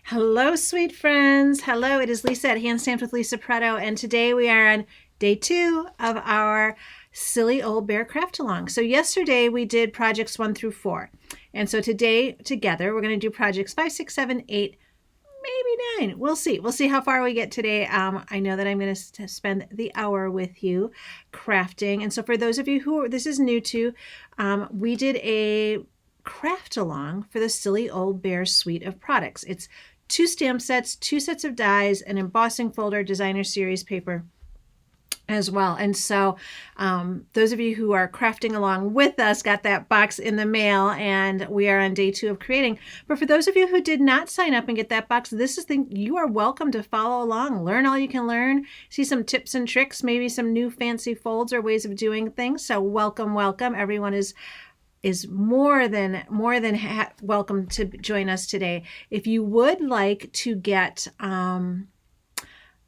Hello, sweet friends. Hello, it is Lisa at Hand Stamped with Lisa Pretto, and today we are on day 2 of our Silly Old Bear Craft Along. So yesterday we did projects 1 through 4, and so today together we're going to do projects 5, 6, 7, 8, maybe 9. We'll see. We'll see how far we get today. I know that I'm going to spend the hour with you crafting, and so for those of you who this is new to, we did a craft along for the Silly Old Bear suite of products. It's 2 stamp sets, 2 sets of dies, an embossing folder, designer series paper as well. And so those of you who are crafting along with us got that box in the mail, and we are on day 2 of creating. But for those of you who did not sign up and get that box, you are welcome to follow along, learn all you can learn, see some tips and tricks, maybe some new fancy folds or ways of doing things. So welcome. Everyone is more than welcome to join us today. If you would like to get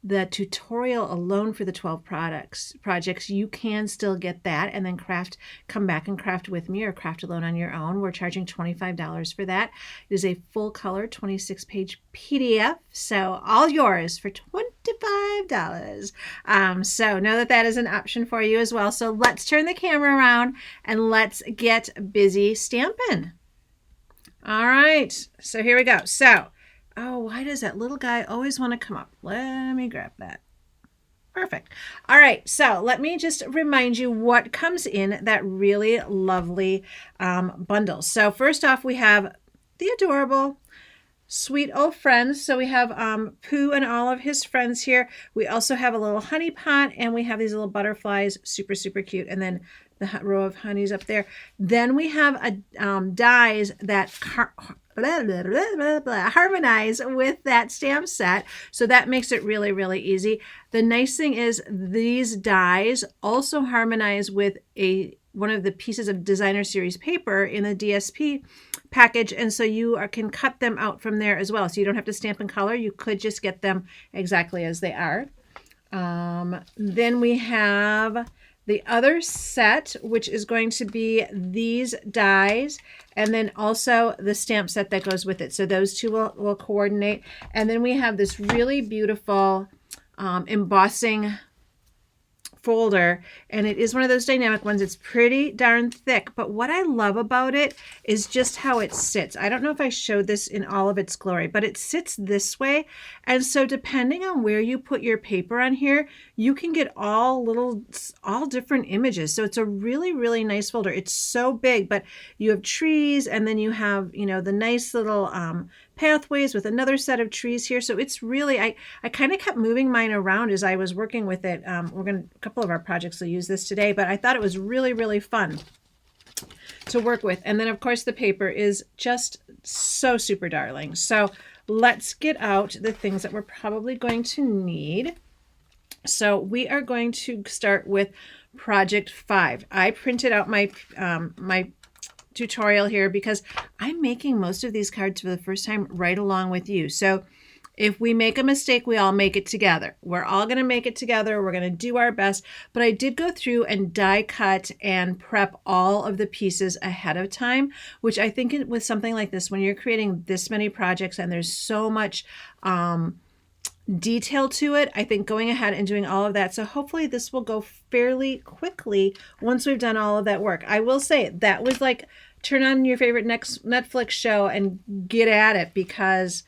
the tutorial alone for the 12 projects, you can still get that and then come back and craft with me or craft alone on your own. We're charging $25 for that. It is a full color 26-page PDF, so all yours for $25. So know that is an option for you as well. So let's turn the camera around and let's get busy stamping. All right, so here we go. So oh, why does that little guy always want to come up? Let me grab that. Perfect. All right, so let me just remind you what comes in that really lovely bundle. So first off, we have the adorable Sweet Old Friends. So we have Pooh and all of his friends here. We also have a little honey pot, and we have these little butterflies, super, super cute. And then the row of honeys up there. Then we have dies that harmonize with that stamp set. So that makes it really, really easy. The nice thing is these dies also harmonize with one of the pieces of designer series paper in the DSP package, and so you can cut them out from there as well. So you don't have to stamp in color. You could just get them exactly as they are. Then we have the other set, which is going to be these dies, and then also the stamp set that goes with it. So those two will coordinate. And then we have this really beautiful embossing folder, and it is one of those dynamic ones. It's pretty darn thick, but what I love about it is just how it sits. I don't know if I showed this in all of its glory, but it sits this way, and so depending on where you put your paper on here, you can get all different images. So it's a really, really nice folder. It's so big, but you have trees, and then you have, the nice little pathways with another set of trees here. So it's really, I kind of kept moving mine around as I was working with it. A couple of our projects will use this today, but I thought it was really, really fun to work with. And then of course the paper is just so super darling. So let's get out the things that we're probably going to need. So we are going to start with project 5. I printed out my tutorial here because I'm making most of these cards for the first time right along with you. So if we make a mistake, we all make it together. We're all going to make it together. We're going to do our best. But I did go through and die cut and prep all of the pieces ahead of time, which I think with something like this, when you're creating this many projects and there's so much detail to it, I think going ahead and doing all of that. So hopefully this will go fairly quickly once we've done all of that work. I will say that was like turn on your favorite next Netflix show and get at it, because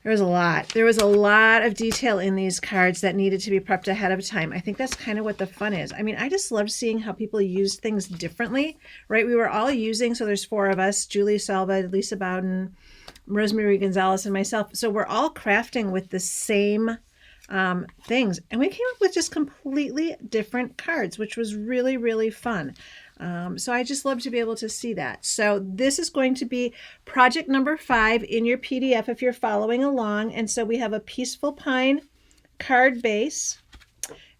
there was a lot of detail in these cards that needed to be prepped ahead of time. I think that's kind of what the fun is. I mean, I just love seeing how people use things differently, right? We were all using, so there's 4 of us, Julie Salva, Lisa Bowden, Rosemary Gonzalez, and myself. So we're all crafting with the same things. And we came up with just completely different cards, which was really, really fun. So I just love to be able to see that. So this is going to be project number 5 in your PDF if you're following along. And so we have a Peaceful Pine card base.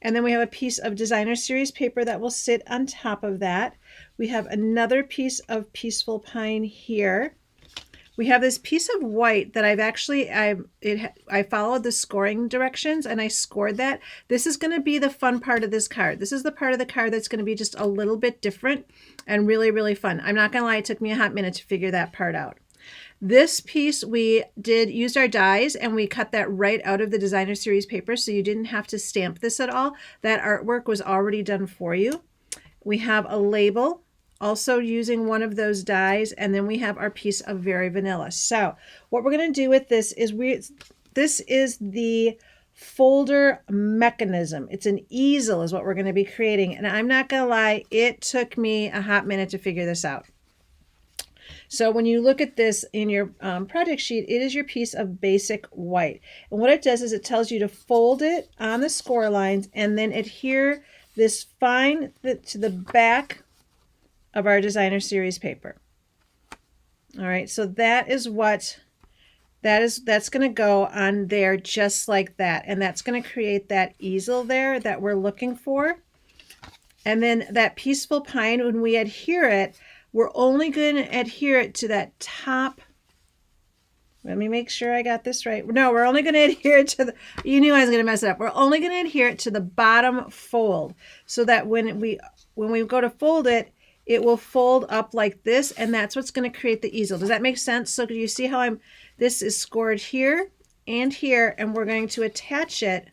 And then we have a piece of designer series paper that will sit on top of that. We have another piece of Peaceful Pine here. We have this piece of white that I followed the scoring directions and I scored that. This is going to be the fun part of this card. This is the part of the card that's going to be just a little bit different and really, really fun. I'm not going to lie, it took me a hot minute to figure that part out. This piece we used our dies and we cut that right out of the designer series paper, so you didn't have to stamp this at all. That artwork was already done for you. We have a label, also using one of those dies, and then we have our piece of Very Vanilla. So what we're going to do with this is this is the folder mechanism. It's an easel is what we're going to be creating, and I'm not going to lie, it took me a hot minute to figure this out. So when you look at this in your project sheet, it is your piece of basic white. And what it does is it tells you to fold it on the score lines and then adhere this fine to the back of our designer series paper. All right, so that is what that's going to go on there just like that. And that's going to create that easel there that we're looking for. And then that Peaceful Pine, when we adhere it, we're only going to adhere it to that top. Let me make sure I got this right. No, we're only going to adhere it to the, you knew I was going to mess it up. We're only going to adhere it to the bottom fold so that when we go to fold it, it will fold up like this, and that's what's going to create the easel. Does that make sense? So do you see how this is scored here and here, and we're going to attach it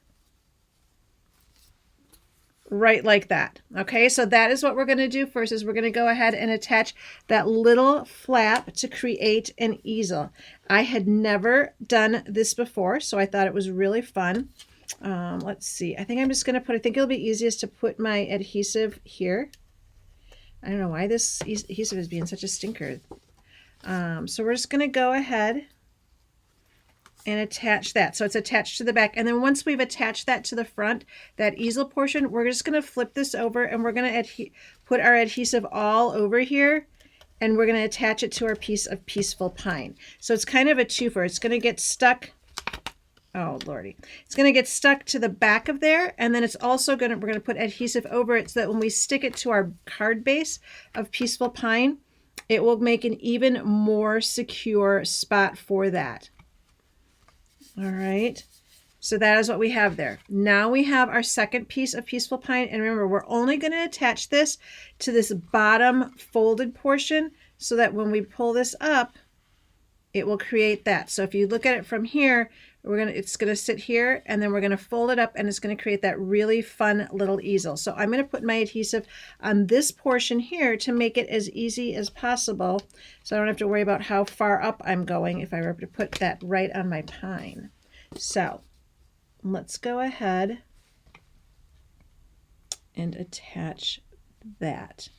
right like that. Okay, so that is what we're going to do first, is we're going to go ahead and attach that little flap to create an easel. I had never done this before, so I thought it was really fun. Let's see, I think I'm just going to I think it'll be easiest to put my adhesive here. I don't know why this adhesive is being such a stinker. So we're just going to go ahead and attach that. So it's attached to the back. And then once we've attached that to the front, that easel portion, we're just going to flip this over and we're going to put our adhesive all over here, and we're going to attach it to our piece of Peaceful Pine. So it's kind of a twofer. It's going to get stuck. Oh, Lordy. It's going to get stuck to the back of there. And then it's also we're going to put adhesive over it so that when we stick it to our card base of Peaceful Pine, it will make an even more secure spot for that. All right, so that is what we have there. Now we have our second piece of Peaceful Pine, and remember, we're only going to attach this to this bottom folded portion so that when we pull this up, it will create that. So if you look at it from here, it's going to sit here, and then we're going to fold it up, and it's going to create that really fun little easel. So I'm going to put my adhesive on this portion here to make it as easy as possible, so I don't have to worry about how far up I'm going if I were to put that right on my pine. So let's go ahead and attach that.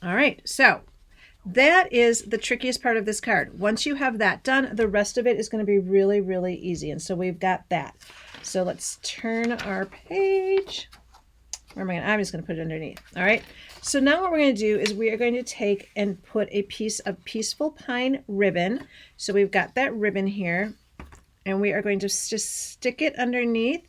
All right, so that is the trickiest part of this card. Once you have that done, the rest of it is going to be really, really easy. And so we've got that. So let's turn our page. Where am I going to? I'm just going to put it underneath. All right. So now what we're going to do is we are going to take and put a piece of Peaceful Pine ribbon. So we've got that ribbon here, and we are going to just stick it underneath,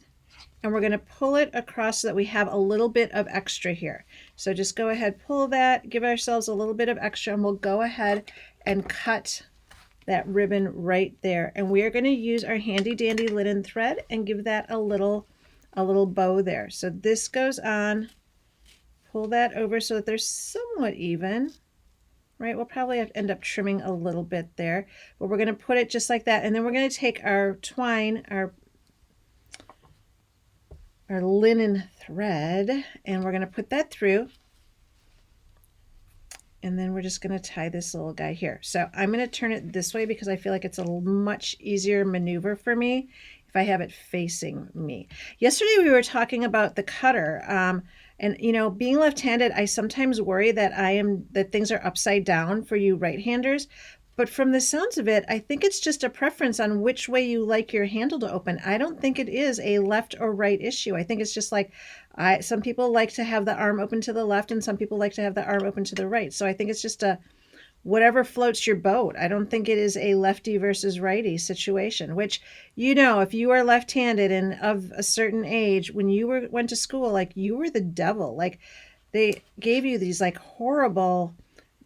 and we're going to pull it across so that we have a little bit of extra here. So just go ahead, pull that, give ourselves a little bit of extra, and we'll go ahead and cut that ribbon right there. And we are going to use our handy dandy linen thread and give that a little bow there. So this goes on, pull that over so that they're somewhat even, right? We'll probably have to end up trimming a little bit there, but we're going to put it just like that. And then we're going to take our twine, our linen thread, and we're going to put that through, and then we're just going to tie this little guy here. So I'm going to turn it this way because I feel like it's a much easier maneuver for me if I have it facing me. Yesterday we were talking about the cutter, and you know, being left-handed, I sometimes worry that things are upside down for you right-handers. But from the sounds of it, I think it's just a preference on which way you like your handle to open. I don't think it is a left or right issue. I think it's just like some people like to have the arm open to the left and some people like to have the arm open to the right. So I think it's just whatever floats your boat. I don't think it is a lefty versus righty situation, which, you know, if you are left-handed and of a certain age, when you went to school, like, you were the devil. Like, they gave you these like horrible,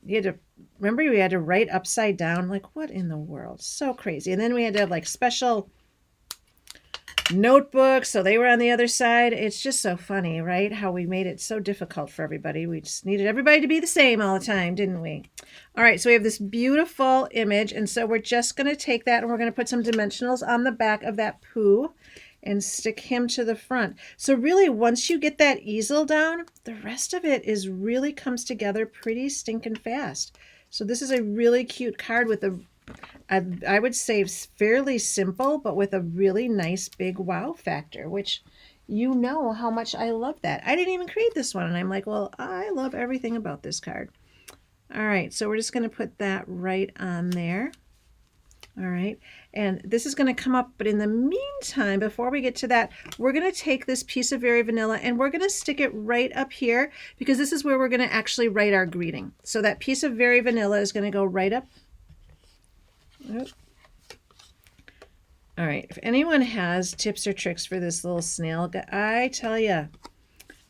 you had to, remember we had to write upside down? Like, what in the world? So crazy. And then we had to have like special notebooks, so they were on the other side. It's just so funny, right? How we made it so difficult for everybody. We just needed everybody to be the same all the time, didn't we? All right, so we have this beautiful image, and so we're just going to take that and we're going to put some dimensionals on the back of that Pooh and stick him to the front. So really, once you get that easel down, the rest of it is really comes together pretty stinking fast. So this is a really cute card with I would say fairly simple, but with a really nice big wow factor, which you know how much I love that. I didn't even create this one, and I'm like, well, I love everything about this card. All right, so we're just going to put that right on there. All right, and this is going to come up, but in the meantime, before we get to that, we're going to take this piece of Very Vanilla and we're going to stick it right up here because this is where we're going to actually write our greeting. So that piece of Very Vanilla is going to go right up. Oh. All right, if anyone has tips or tricks for this little snail, I tell you,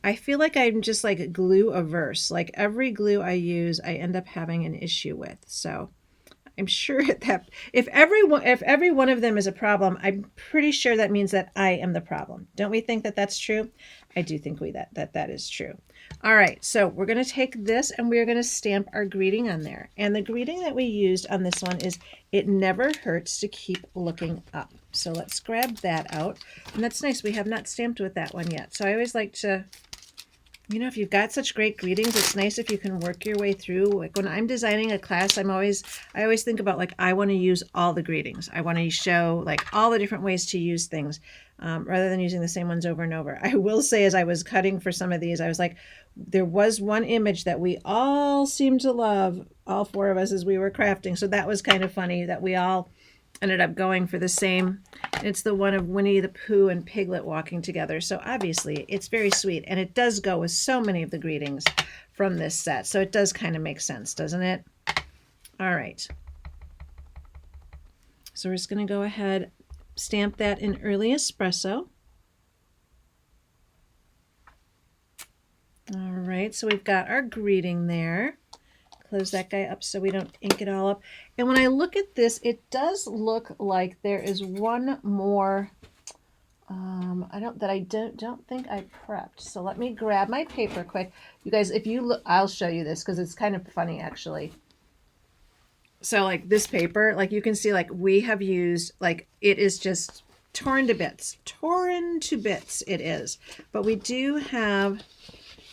I feel like I'm just like glue averse. Like every glue I use, I end up having an issue with. So I'm sure that if every one of them is a problem, I'm pretty sure that means that I am the problem. Don't we think that that's true? I do think that is true. All right, so we're going to take this and we're going to stamp our greeting on there. And the greeting that we used on this one is, it never hurts to keep looking up. So let's grab that out. And that's nice. We have not stamped with that one yet. So I always like to, you know, if you've got such great greetings, it's nice if you can work your way through. Like when I'm designing a class, I always think about like, I want to use all the greetings. I want to show like all the different ways to use things rather than using the same ones over and over. I will say, as I was cutting for some of these, I was like, there was one image that we all seemed to love, all four of us, as we were crafting. So that was kind of funny that we all ended up going for the same. It's the one of Winnie the Pooh and Piglet walking together. So obviously it's very sweet, and it does go with so many of the greetings from this set. So it does kind of make sense, doesn't it? All right. So we're just going to go ahead, stamp that in Early Espresso. All right, so we've got our greeting there. Close that guy up so we don't ink it all up. And when I look at this, it does look like there is one more I don't think I prepped. So let me grab my paper quick. You guys, if you look, I'll show you this because it's kind of funny actually. So like this paper, like you can see, like we have used, like it is just torn to bits it is. But we do have,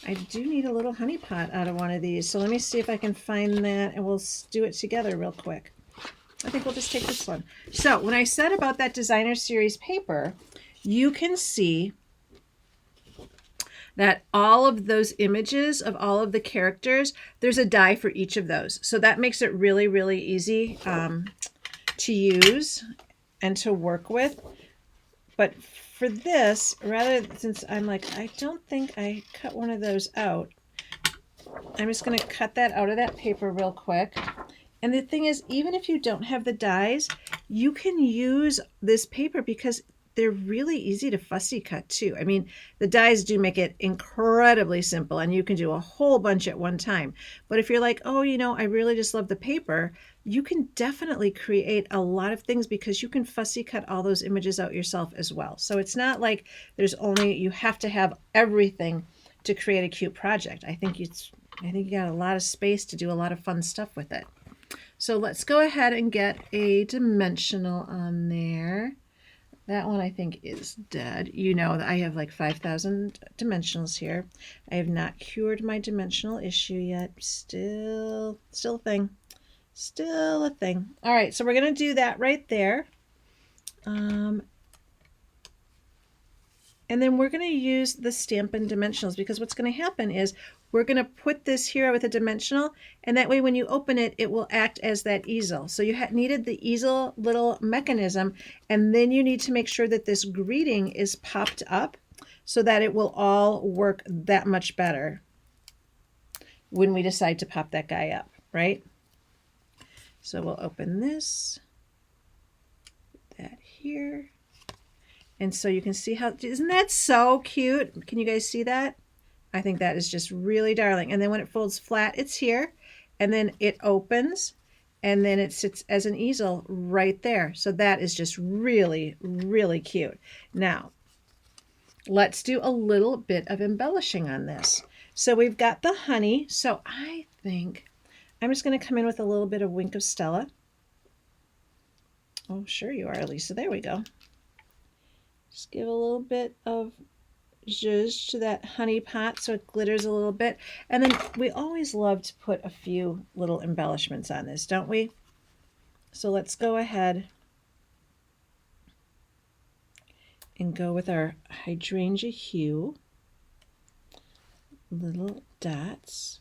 I do need a little honey pot out of one of these. So let me see if I can find that and we'll do it together real quick. I think we'll just take this one. So when I said about that designer series paper, you can see that all of those images of all of the characters, there's a die for each of those. So that makes it really, really easy to use and to work with. But for this, since I'm like, I don't think I cut one of those out, I'm just going to cut that out of that paper real quick. And the thing is, even if you don't have the dies, you can use this paper because they're really easy to fussy cut too. I mean, the dies do make it incredibly simple and you can do a whole bunch at one time. But if you're like, oh, you know, I really just love the paper, you can definitely create a lot of things because you can fussy cut all those images out yourself as well. So it's not like you have to have everything to create a cute project. I think you got a lot of space to do a lot of fun stuff with it. So let's go ahead and get a dimensional on there. That one I think is dead. You know that I have like 5,000 dimensionals here. I have not cured my dimensional issue yet. Still a thing. Still a thing. All right, so we're going to do that right there. And then we're going to use the Stampin' Dimensionals because what's going to happen is we're going to put this here with a dimensional, and that way when you open it, it will act as that easel. So you needed the easel little mechanism, and then you need to make sure that this greeting is popped up so that it will all work that much better when we decide to pop that guy up, right? So we'll open this, put that here. And so you can see how, isn't that so cute? Can you guys see that? I think that is just really darling. And then when it folds flat, it's here. And then it opens. and then it sits as an easel right there. So that is just really, really cute. Now, let's do a little bit of embellishing on this. So we've got the honey. So I think I'm just going to come in with a little bit of Wink of Stella. Oh, sure you are, Lisa. There we go. Just give a little bit of zhuzh to that honey pot so it glitters a little bit. And then we always love to put a few little embellishments on this, don't we? So let's go ahead and go with our hydrangea hue. Little dots.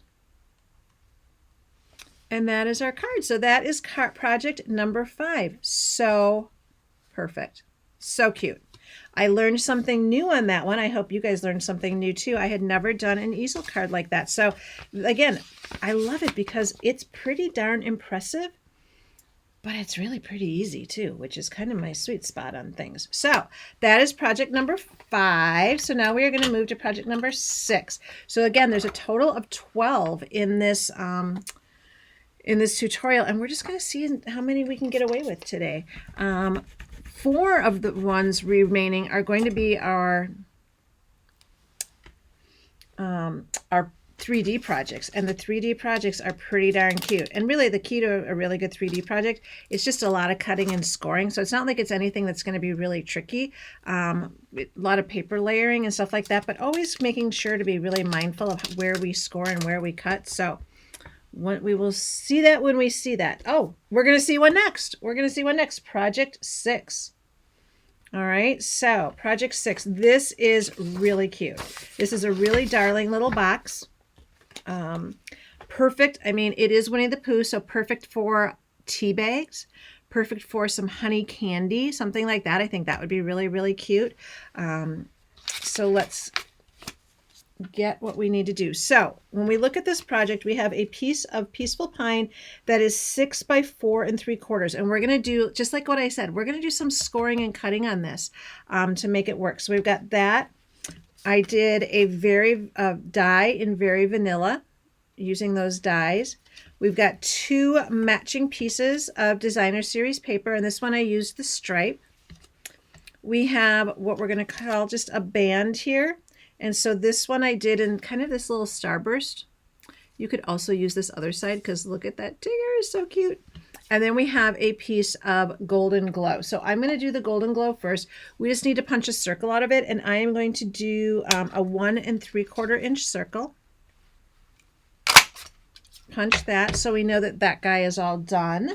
And that is our card. So that is project number 5. So perfect. So cute. I learned something new on that one. I hope you guys learned something new too. I had never done an easel card like that. So again, I love it because it's pretty darn impressive, but it's really pretty easy too, which is kind of my sweet spot on things. So that is project number 5. So now we are going to move to project number 6. So again, there's a total of 12 in this tutorial, and we're just going to see how many we can get away with today. 4 of the ones remaining are going to be our 3D projects, and the 3D projects are pretty darn cute. And really, the key to a really good 3D project is just a lot of cutting and scoring. So it's not like it's anything that's going to be really tricky. A lot of paper layering and stuff like that, but always making sure to be really mindful of where we score and where we cut. So we will see that when we see that. Oh, we're going to see one next. We're going to see one next. Project 6. All right, so project 6. This is really cute. This is a really darling little box. Perfect. I mean, it is Winnie the Pooh, so perfect for tea bags. Perfect for some honey candy, something like that. I think that would be really, really cute. So let's get what we need to do. So when we look at this project, we have a piece of Peaceful Pine that is 6 by 4 3/4. And we're going to do, just like what I said, we're going to do some scoring and cutting on this to make it work. So we've got that. I did a very die in Very Vanilla using those dies. We've got 2 matching pieces of Designer Series paper, and this one I used the stripe. We have what we're going to call just a band here. And so this one I did in kind of this little starburst. You could also use this other side because look at that Tigger, is so cute. And then we have a piece of Golden Glow. So I'm going to do the Golden Glow first. We just need to punch a circle out of it, and I am going to do a 1 3/4 inch circle. Punch that so we know that that guy is all done.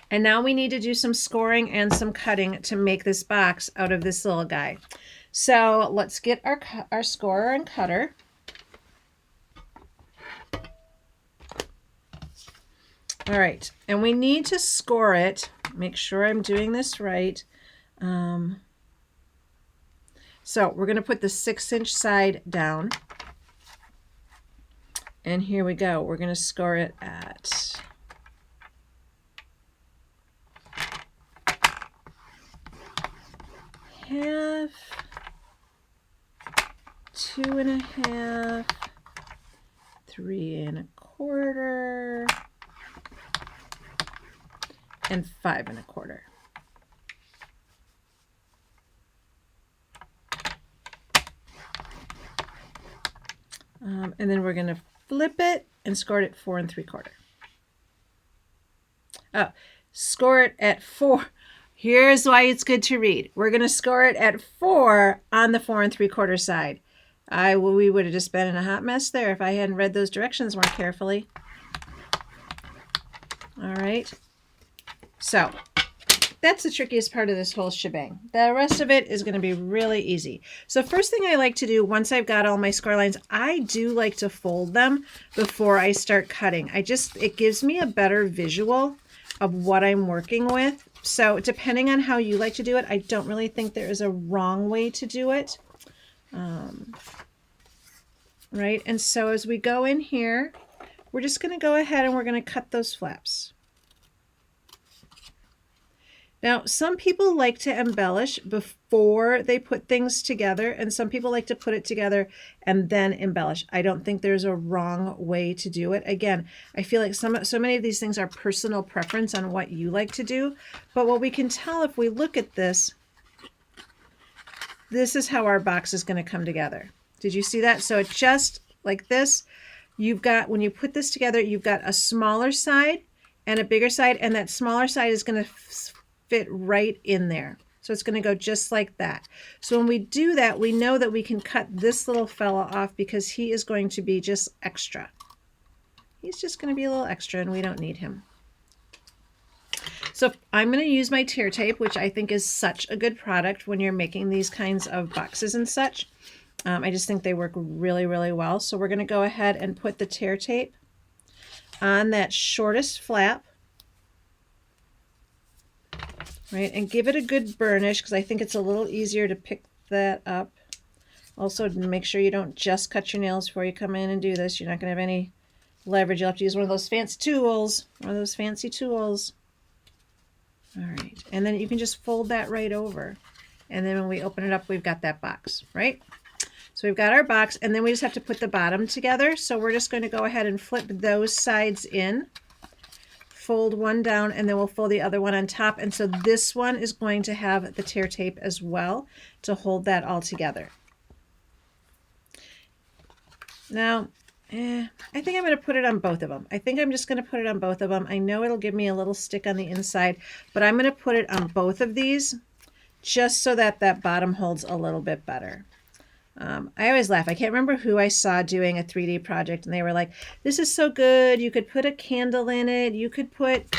And now we need to do some scoring and some cutting to make this box out of this little guy. So let's get our scorer and cutter. All right, and we need to score it. Make sure I'm doing this right. So we're going to put the 6-inch side down. And here we go. We're going to score it at half, 2 1/2, 3 1/4, and 5 1/4. And then we're going to flip it and score it at 4 3/4. Oh, score it at 4. Here's why it's good to read. We're going to score it at 4 on the 4 3/4 side. We would have just been in a hot mess there if I hadn't read those directions more carefully. All right. So that's the trickiest part of this whole shebang. The rest of it is going to be really easy. So first thing I like to do once I've got all my score lines, I do like to fold them before I start cutting. It gives me a better visual of what I'm working with. So depending on how you like to do it, I don't really think there is a wrong way to do it. Right, and so as we go in here, we're just going to go ahead and we're going to cut those flaps. Now, some people like to embellish before they put things together, and some people like to put it together and then embellish. I don't think there's a wrong way to do it. Again, I feel like so many of these things are personal preference on what you like to do. But what we can tell if we look at this, this is how our box is going to come together. Did you see that? So it's just like this. You've got, when you put this together, you've got a smaller side and a bigger side, and that smaller side is going to fit right in there. So it's going to go just like that. So when we do that, we know that we can cut this little fella off because he is going to be just extra. He's just going to be a little extra and we don't need him. So I'm going to use my tear tape, which I think is such a good product when you're making these kinds of boxes and such. I just think they work really, really well. So we're going to go ahead and put the tear tape on that shortest flap. Right, and give it a good burnish because I think it's a little easier to pick that up. Also, make sure you don't just cut your nails before you come in and do this. You're not going to have any leverage. You'll have to use one of those fancy tools. All right, and then you can just fold that right over. And then when we open it up, we've got that box, right? So we've got our box, and then we just have to put the bottom together. So we're just going to go ahead and flip those sides in. Fold one down, and then we'll fold the other one on top. And so this one is going to have the tear tape as well to hold that all together. Now, I think I'm going to put it on both of them. I think I'm just going to put it on both of them. I know it'll give me a little stick on the inside, but I'm going to put it on both of these just so that that bottom holds a little bit better. I always laugh. I can't remember who I saw doing a 3D project, and they were like, this is so good. You could put a candle in it. You could put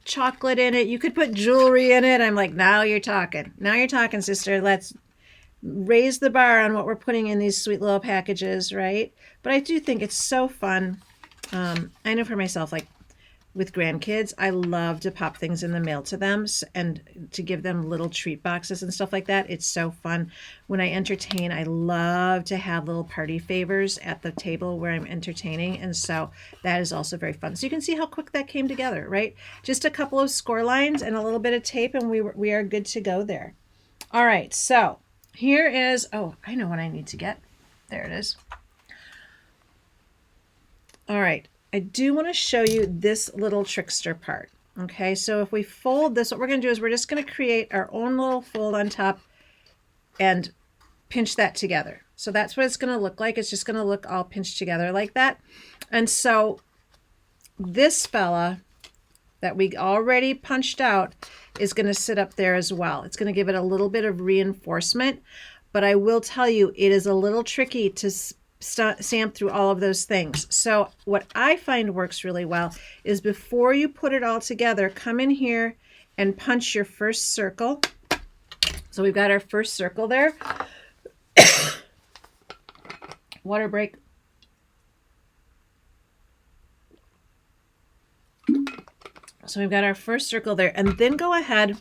chocolate in it. You could put jewelry in it. I'm like, now you're talking. Now you're talking, sister. Let's raise the bar on what we're putting in these sweet little packages, right? But I do think it's so fun. I know for myself, like, with grandkids, I love to pop things in the mail to them and to give them little treat boxes and stuff like that. It's so fun. When I entertain, I love to have little party favors at the table where I'm entertaining. And so that is also very fun. So you can see how quick that came together, right? Just a couple of score lines and a little bit of tape, and we are good to go there. All right, so here is, oh, I know what I need to get. There it is. All right. I do want to show you this little trickster part. Okay, so if we fold this, what we're going to do is we're just going to create our own little fold on top and pinch that together. So that's what it's going to look like. It's just going to look all pinched together like that. And so this fella that we already punched out is going to sit up there as well. It's going to give it a little bit of reinforcement, but I will tell you, it is a little tricky to stamp through all of those things. So what I find works really well is before you put it all together, come in here and punch your first circle. So we've got our first circle there. Water break. So we've got our first circle there, and then go ahead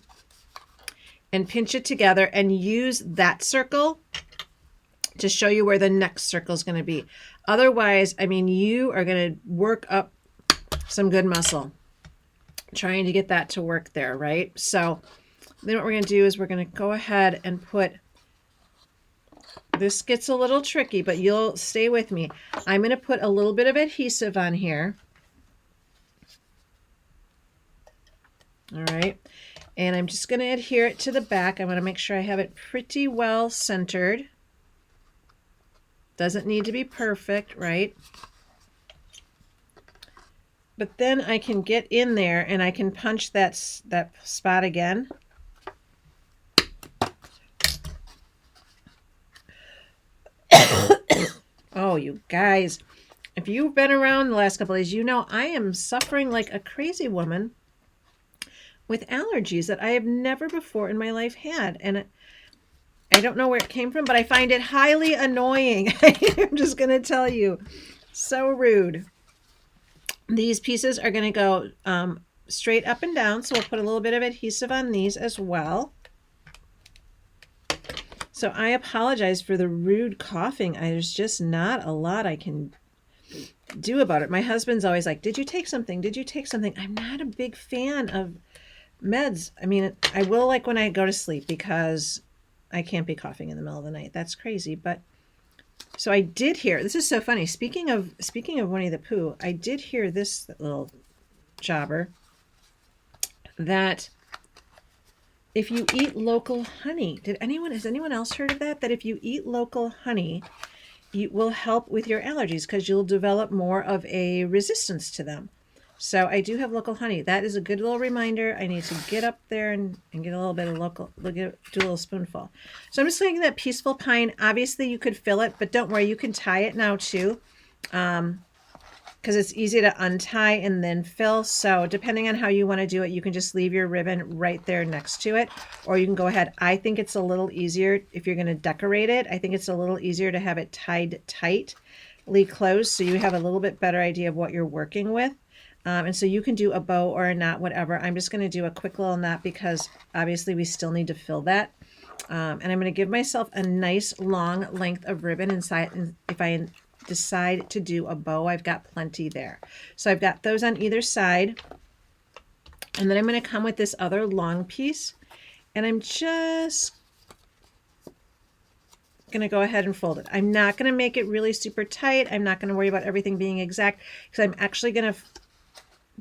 and pinch it together and use that circle to show you where the next circle is going to be. Otherwise, I mean, you are going to work up some good muscle trying to get that to work there, right? So then what we're going to do is we're going to go ahead and put, this gets a little tricky, but you'll stay with me. I'm going to put a little bit of adhesive on here. All right. And I'm just going to adhere it to the back. I'm going to make sure I have it pretty well centered. Doesn't need to be perfect, right? But then I can get in there and I can punch that spot again. Oh, you guys, if you've been around the last couple of days, you know I am suffering like a crazy woman with allergies that I have never before in my life had. And I don't know where it came from, but I find it highly annoying. I'm just going to tell you. So rude. These pieces are going to go straight up and down, so we'll put a little bit of adhesive on these as well. So I apologize for the rude coughing. There's just not a lot I can do about it. My husband's always like, did you take something? Did you take something? I'm not a big fan of meds. I mean, I will like when I go to sleep because I can't be coughing in the middle of the night. That's crazy. But so I did hear, this is so funny. Speaking of Winnie the Pooh, I did hear this little jobber that if you eat local honey, has anyone else heard of that? That if you eat local honey, it will help with your allergies because you'll develop more of a resistance to them. So I do have local honey. That is a good little reminder. I need to get up there and get a little bit of local, do a little spoonful. So I'm just taking that Peaceful Pine. Obviously you could fill it, but don't worry, you can tie it now too. Because it's easy to untie and then fill. So depending on how you want to do it, you can just leave your ribbon right there next to it, or you can go ahead. I think it's a little easier if you're going to decorate it. I think it's a little easier to have it tied tightly closed so you have a little bit better idea of what you're working with. And so you can do a bow or a knot, whatever. I'm just going to do a quick little knot because obviously we still need to fill that. And I'm going to give myself a nice long length of ribbon inside. And if I decide to do a bow, I've got plenty there. So I've got those on either side. And then I'm going to come with this other long piece. And I'm just going to go ahead and fold it. I'm not going to make it really super tight. I'm not going to worry about everything being exact because I'm actually going to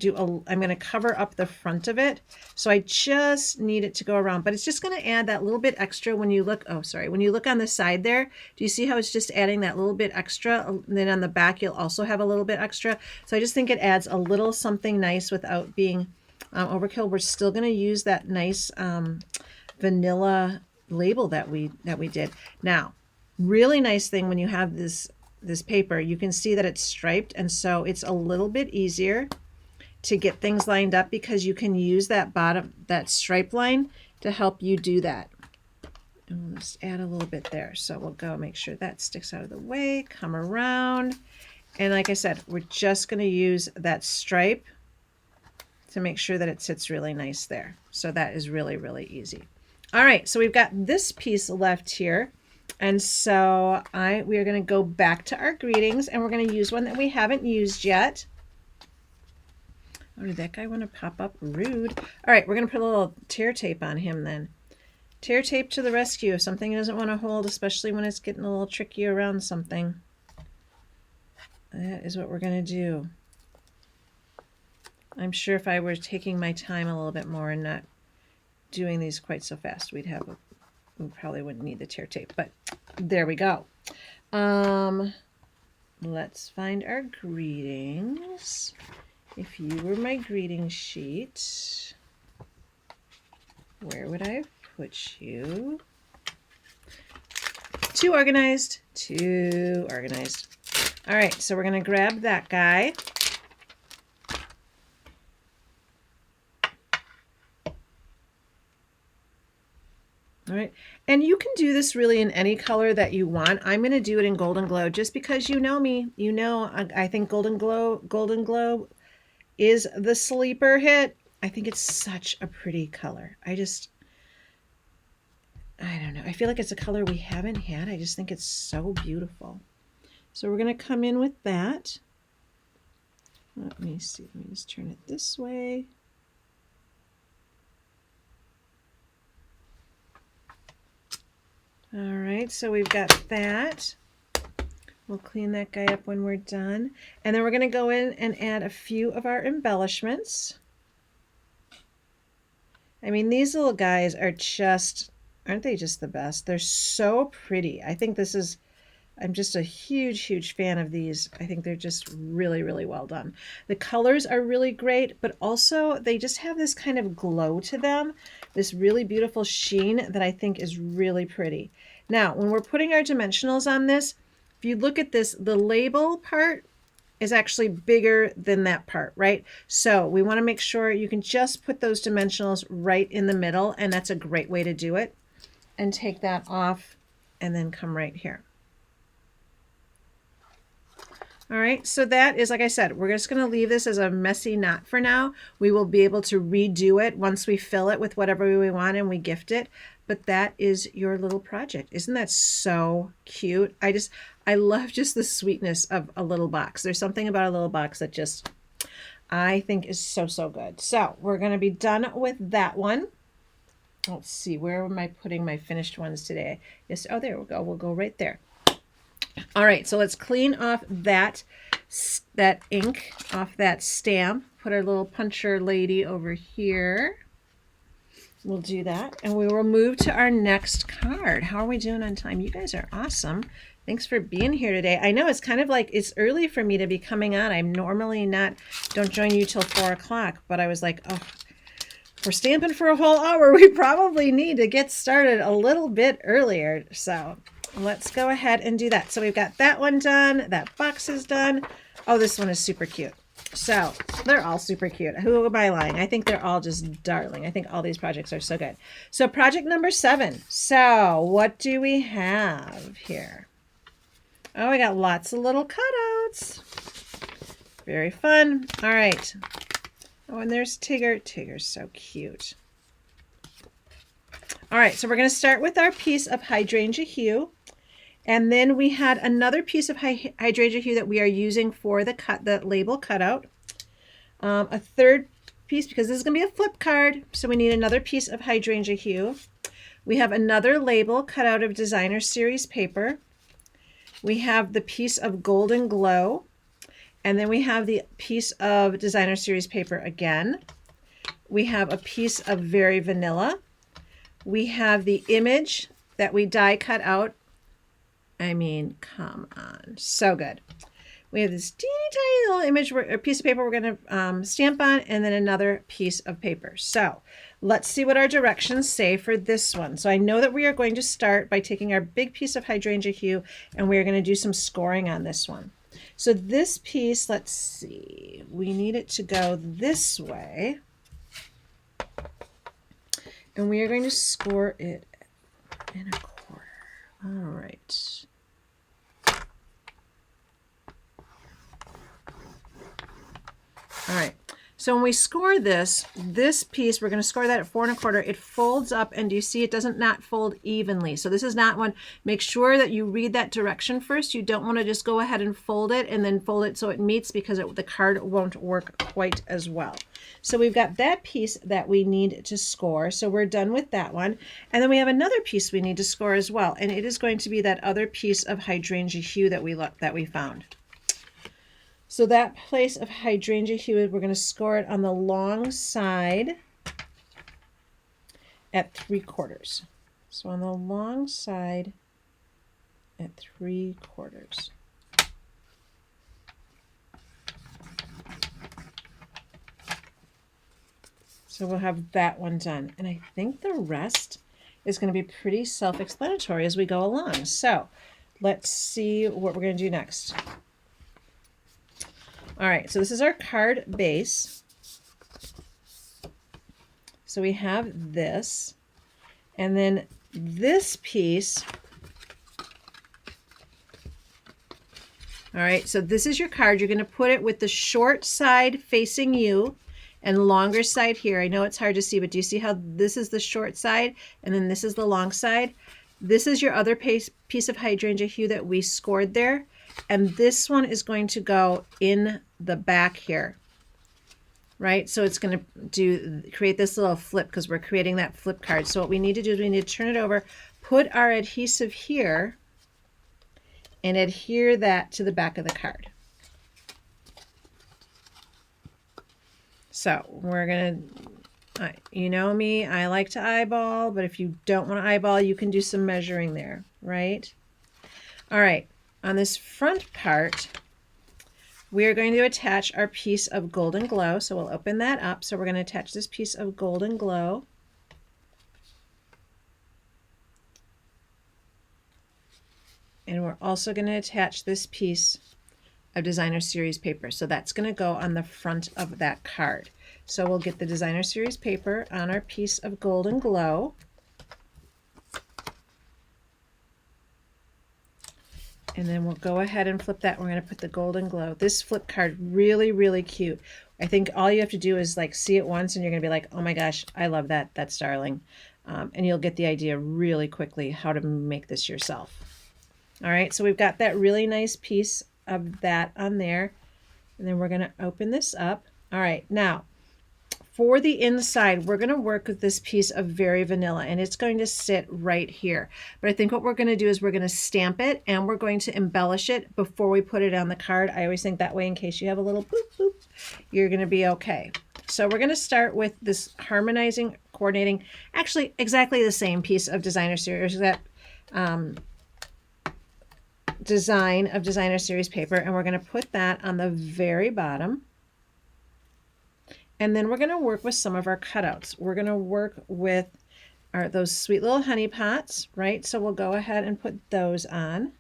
I'm going to cover up the front of it. So I just need it to go around, but it's just going to add that little bit extra when you look, when you look on the side there, do you see how it's just adding that little bit extra? And then on the back, you'll also have a little bit extra. So I just think it adds a little something nice without being overkill. We're still going to use that nice vanilla label that we did. Now, really nice thing when you have this paper, you can see that it's striped. And so it's a little bit easier to get things lined up because you can use that stripe line to help you do that. And we'll just add a little bit there. So we'll go make sure that sticks out of the way, come around. And like I said, we're just going to use that stripe to make sure that it sits really nice there. So that is really, really easy. All right, so we've got this piece left here. And so we are going to go back to our greetings and we're going to use one that we haven't used yet. Oh, did that guy want to pop up? Rude. All right, we're going to put a little tear tape on him then. Tear tape to the rescue if something doesn't want to hold, especially when it's getting a little tricky around something. That is what we're going to do. I'm sure if I were taking my time a little bit more and not doing these quite so fast, we probably wouldn't need the tear tape, but there we go. Let's find our greetings. If you were my greeting sheet, where would I have put you? Too organized. All right, so we're going to grab that guy. All right, and you can do this really in any color that you want. I'm going to do it in Golden Glow just because you know me. You know, I think Golden Glow is the sleeper hit. I think it's such a pretty color. I don't know. I feel like it's a color we haven't had. I just think it's so beautiful. So we're going to come in with that. Let me see. Let me just turn it this way. All right, so we've got that. We'll clean that guy up when we're done. And then we're going to go in and add a few of our embellishments. I mean, these little guys are just, aren't they just the best? They're so pretty. I think I'm just a huge, huge fan of these. I think they're just really, really well done. The colors are really great, but also they just have this kind of glow to them, this really beautiful sheen that I think is really pretty. Now, when we're putting our dimensionals on this, if you look at this, the label part is actually bigger than that part, right? So we want to make sure you can just put those dimensionals right in the middle, and that's a great way to do it. And take that off and then come right here. All right, so that is, like I said, we're just going to leave this as a messy knot for now. We will be able to redo it once we fill it with whatever we want and we gift it. But that is your little project. Isn't that so cute? I love just the sweetness of a little box. There's something about a little box that just, I think is so, so good. So we're going to be done with that one. Let's see, where am I putting my finished ones today? Yes, oh, there we go. We'll go right there. All right, so let's clean off that ink off that stamp. Put our little puncher lady over here. We'll do that, and we will move to our next card. How are we doing on time? You guys are awesome. Thanks for being here today. I know it's kind of like it's early for me to be coming on. I'm normally don't join you till 4 o'clock, but I was like, oh, we're stamping for a whole hour. We probably need to get started a little bit earlier. So let's go ahead and do that. So we've got that one done. That box is done. Oh, this one is super cute. So they're all super cute. Who am I lying? I think they're all just darling. I think all these projects are so good. So project number 7. So what do we have here? Oh, we got lots of little cutouts. Very fun. All right. Oh, and there's Tigger. Tigger's so cute. All right, so we're going to start with our piece of Hydrangea Hue. And then we had another piece of Hydrangea Hue that we are using for the label cutout. A third piece, because this is going to be a flip card, so we need another piece of Hydrangea Hue. We have another label cut out of Designer Series paper. We have the piece of Golden Glow, and then we have the piece of Designer Series paper again. We have a piece of Very Vanilla. We have the image that we die cut out. I mean, come on, so good. We have this teeny tiny little image, or piece of paper we're going to stamp on, and then another piece of paper. So let's see what our directions say for this one. So I know that we are going to start by taking our big piece of Hydrangea Hue, and we are going to do some scoring on this one. So this piece, let's see, we need it to go this way. And we are going to score it in a quarter. All right. All right, so when we score this piece, we're going to score that at 4 1/4. It folds up, and do you see it doesn't not fold evenly? So this is not one. Make sure that you read that direction first. You don't want to just go ahead and fold it and then fold it so it meets, because the card won't work quite as well. So we've got that piece that we need to score. So we're done with that one. And then we have another piece we need to score as well. And it is going to be that other piece of Hydrangea Hue that we found. So that place of Hydrangea Hue, we're going to score it on the long side at 3/4. So on the long side at 3/4. So we'll have that one done. And I think the rest is going to be pretty self-explanatory as we go along. So let's see what we're going to do next. All right, so this is our card base. So we have this, and then this piece. All right, so this is your card. You're going to put it with the short side facing you and longer side here. I know it's hard to see, but do you see how this is the short side and then this is the long side? This is your other piece of Hydrangea Hue that we scored there. And this one is going to go in the back here, right? So it's going to create this little flip, because we're creating that flip card. So what we need to do is we need to turn it over, put our adhesive here, and adhere that to the back of the card. So we're going to, you know me, I like to eyeball, but if you don't want to eyeball, you can do some measuring there, right? All right. On this front part, we are going to attach our piece of Golden Glow. So we'll open that up. So we're going to attach this piece of Golden Glow. And we're also going to attach this piece of Designer Series paper. So that's going to go on the front of that card. So we'll get the Designer Series paper on our piece of Golden Glow. And then we'll go ahead and flip that. We're going to put the Golden Glow. This flip card, really, really cute. I think all you have to do is like see it once and you're going to be like, oh my gosh, I love that. That's darling. And you'll get the idea really quickly how to make this yourself. All right, so we've got that really nice piece of that on there. And then we're going to open this up. All right, now for the inside, we're going to work with this piece of Very Vanilla, and it's going to sit right here. But I think what we're going to do is we're going to stamp it, and we're going to embellish it before we put it on the card. I always think that way, in case you have a little boop, boop, you're going to be okay. So we're going to start with this harmonizing, coordinating, actually exactly the same piece of Designer Series, that design of Designer Series paper, and we're going to put that on the very bottom. And then we're going to work with some of our cutouts. We're going to work with those sweet little honey pots, right? So we'll go ahead and put those on.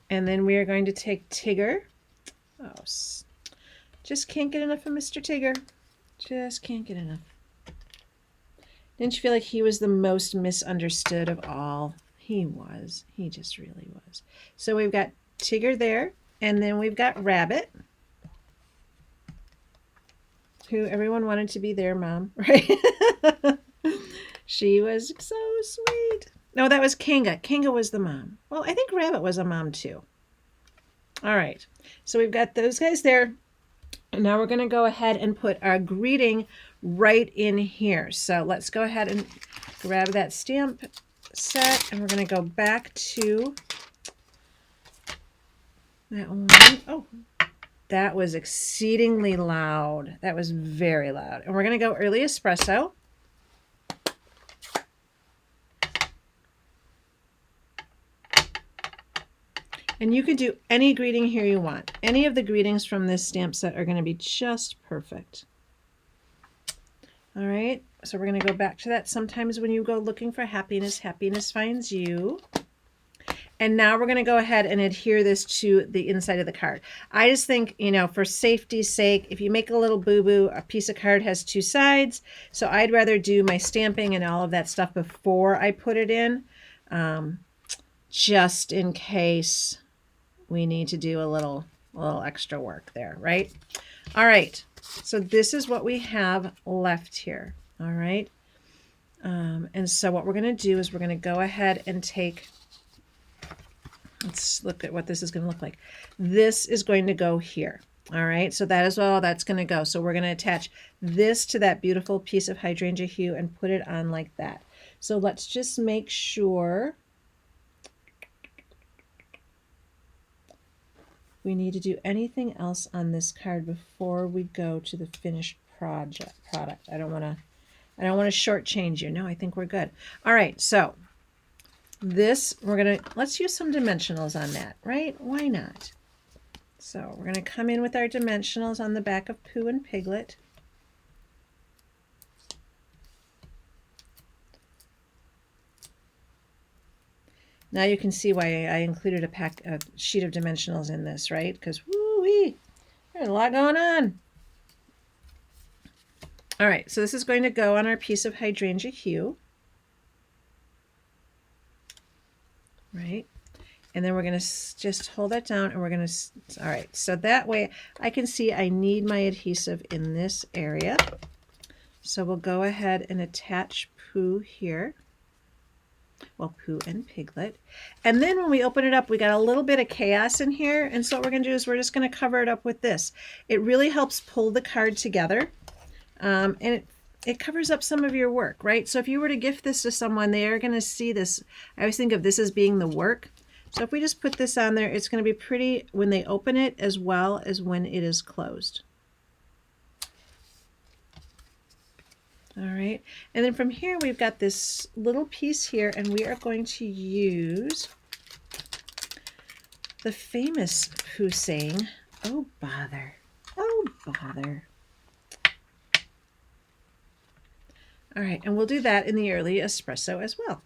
And then we are going to take Tigger. Oh, just can't get enough of Mr. Tigger. Just can't get enough. Didn't you feel like he was the most misunderstood of all? He was. He just really was. So we've got Tigger there, and then we've got Rabbit, who everyone wanted to be their mom, right? She was so sweet. No, that was Kanga. Kanga was the mom. Well, I think Rabbit was a mom too. All right. So we've got those guys there. And now we're going to go ahead and put our greeting right in here. So let's go ahead and grab that stamp set, and we're going to go back to that one. Oh, that was exceedingly loud. That was very loud. And we're going to go early espresso. And you can do any greeting here you want. Any of the greetings from this stamp set are going to be just perfect. All right, so we're going to go back to that. Sometimes when you go looking for happiness, happiness finds you. And now we're going to go ahead and adhere this to the inside of the card. I just think, you know, for safety's sake, if you make a little boo-boo, a piece of card has two sides. So I'd rather do my stamping and all of that stuff before I put it in, just in case we need to do a little extra work there, right? All right, so this is what we have left here. All right, and so what we're going to do is we're going to go ahead and take, let's look at what this is going to look like. This is going to go here. All right, so that is all that's going to go. So we're going to attach this to that beautiful piece of hydrangea hue and put it on like that. So let's just make sure we need to do anything else on this card before we go to the finished product. I don't want to shortchange you. No, I think we're good. All right, so this, let's use some dimensionals on that, right? Why not? So we're going to come in with our dimensionals on the back of Pooh and Piglet. Now you can see why I included a sheet of dimensionals in this, right? Because woo-wee, there's a lot going on. All right, so this is going to go on our piece of hydrangea hue. Right? And then we're going to just hold that down, and we're going to, all right, so that way I can see I need my adhesive in this area. So we'll go ahead and attach Pooh here. Well, Pooh and Piglet. And then when we open it up, we got a little bit of chaos in here. And so what we're going to do is we're just going to cover it up with this. It really helps pull the card together. And it covers up some of your work, right? So if you were to gift this to someone, they are going to see this. I always think of this as being the work. So if we just put this on there, it's going to be pretty when they open it as well as when it is closed. All right, and then from here we've got this little piece here, and we are going to use the famous Pooh saying, "Oh bother, oh bother." All right, and we'll do that in the early espresso as well.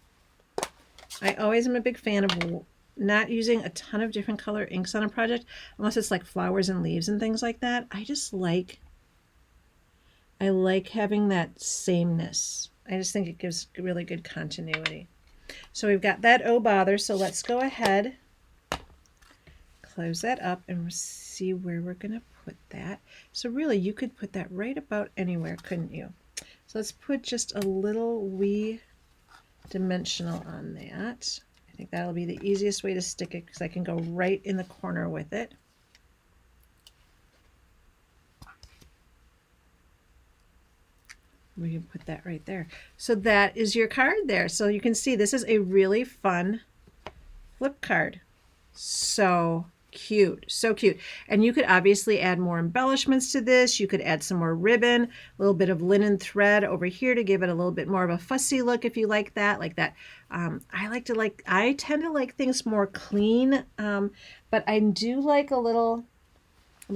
I always am a big fan of not using a ton of different color inks on a project, unless it's like flowers and leaves and things like that. I like having that sameness. I just think it gives really good continuity. So we've got that oh bother, so let's go ahead, close that up, and we'll see where we're going to put that. So really, you could put that right about anywhere, couldn't you? So let's put just a little wee dimensional on that. I think that'll be the easiest way to stick it because I can go right in the corner with it. We can put that right there. So that is your card there. So you can see this is a really fun flip card. So cute, so cute. And you could obviously add more embellishments to this. You could add some more ribbon, a little bit of linen thread over here to give it a little bit more of a fussy look if you like that. I tend to like things more clean, but I do like a little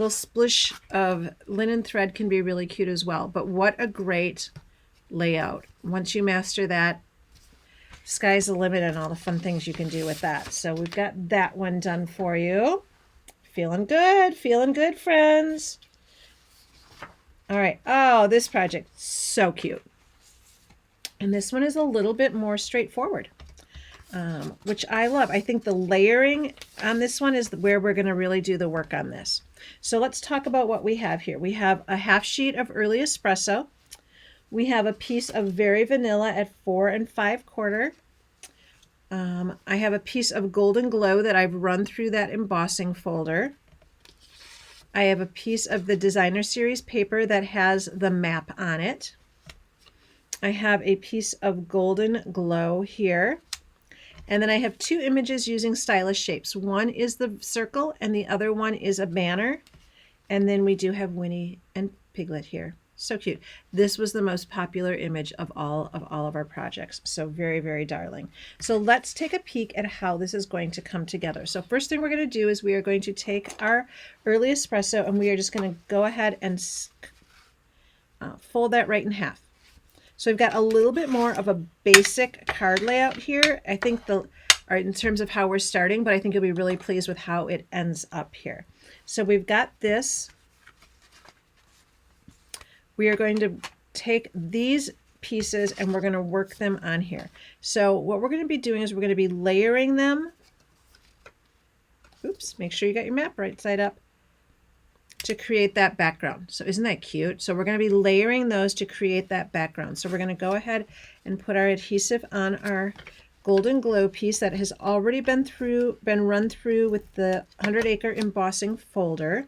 splish of linen thread can be really cute as well. But what a great layout. Once you master that, sky's the limit and all the fun things you can do with that. So we've got that one done for you. Feeling good, friends. All right. Oh, this project, so cute. And this one is a little bit more straightforward, which I love. I think the layering on this one is where we're going to really do the work on this. So let's talk about what we have here. We have a half sheet of early espresso. We have a piece of Very Vanilla at 4 5/4. I have a piece of Golden Glow that I've run through that embossing folder. I have a piece of the Designer Series paper that has the map on it. I have a piece of Golden Glow here. And then I have two images using stylish shapes. One is the circle and the other one is a banner. And then we do have Winnie and Piglet here. So cute. This was the most popular image of all of our projects. So very, very darling. So let's take a peek at how this is going to come together. So first thing we're going to do is we are going to take our early espresso and we are just going to go ahead and fold that right in half. So we've got a little bit more of a basic card layout here. I think in terms of how we're starting, but I think you'll be really pleased with how it ends up here. So we've got this. We are going to take these pieces and we're going to work them on here. So what we're going to be doing is we're going to be layering them. Oops, make sure you got your map right side up to create that background. So isn't that cute? So we're going to be layering those to create that background. So we're going to go ahead and put our adhesive on our Golden Glow piece that has already been run through with the 100 Acre embossing folder.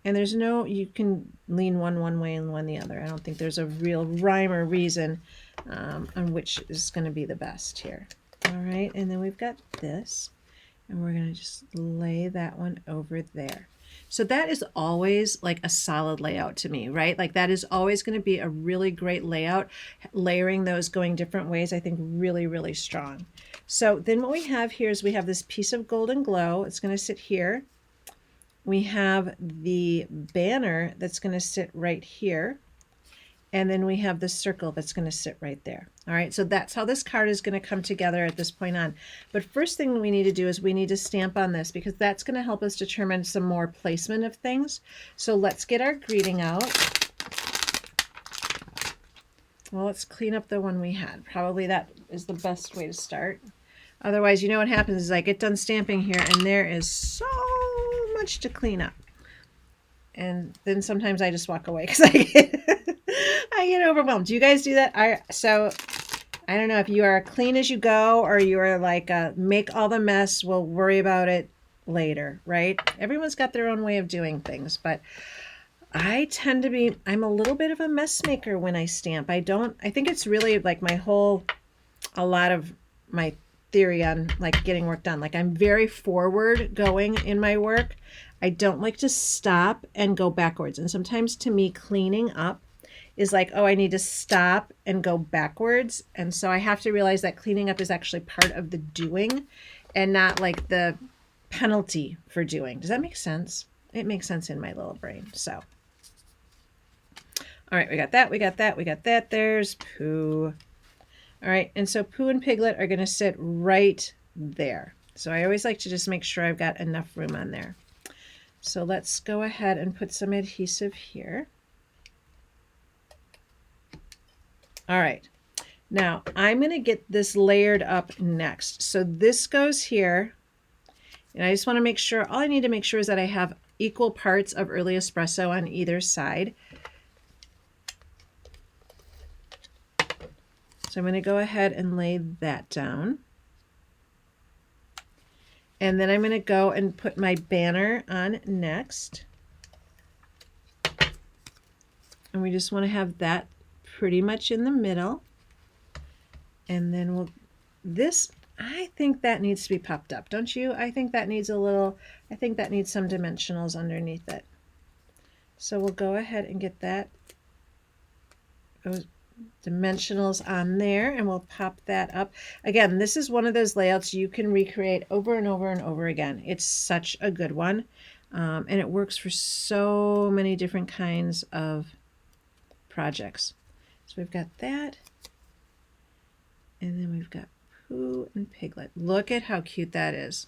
And there's you can lean one way and one the other. I don't think there's a real rhyme or reason on which is going to be the best here. All right, and then we've got this, and we're going to just lay that one over there. So that is always like a solid layout to me, right? Like that is always going to be a really great layout. Layering those going different ways, I think really, really strong. So then what we have here is we have this piece of Golden Glow. It's going to sit here. We have the banner that's going to sit right here. And then we have the circle that's going to sit right there. All right, so that's how this card is going to come together at this point on. But first thing we need to do is we need to stamp on this because that's going to help us determine some more placement of things. So let's get our greeting out. Well, let's clean up the one we had. Probably that is the best way to start. Otherwise, you know what happens is I get done stamping here and there is so much to clean up. And then sometimes I just walk away because I get overwhelmed. Do you guys do that? So I don't know if you are clean as you go or you are like make all the mess, we'll worry about it later, right? Everyone's got their own way of doing things, but I tend to be, I'm a little bit of a mess maker when I stamp. I think it's really like a lot of my theory on like getting work done. Like I'm very forward going in my work. I don't like to stop and go backwards. And sometimes to me, cleaning up is like, oh, I need to stop and go backwards. And so I have to realize that cleaning up is actually part of the doing and not like the penalty for doing. Does that make sense? It makes sense in my little brain. So, all right, we got that, we got that, we got that. There's Pooh. All right, and so Pooh and Piglet are going to sit right there. So I always like to just make sure I've got enough room on there. So let's go ahead and put some adhesive here. All right, now I'm going to get this layered up next. So this goes here, and I just want to make sure, all I need to make sure is that I have equal parts of early espresso on either side. So I'm going to go ahead and lay that down. And then I'm going to go and put my banner on next. And we just want to have that pretty much in the middle. And then this, I think that needs to be popped up, don't you? I think that needs I think that needs some dimensionals underneath it. So we'll go ahead and get those dimensionals on there, and we'll pop that up. Again, this is one of those layouts you can recreate over and over and over again. It's such a good one, and it works for so many different kinds of projects. So we've got that, and then we've got Pooh and Piglet. Look at how cute that is.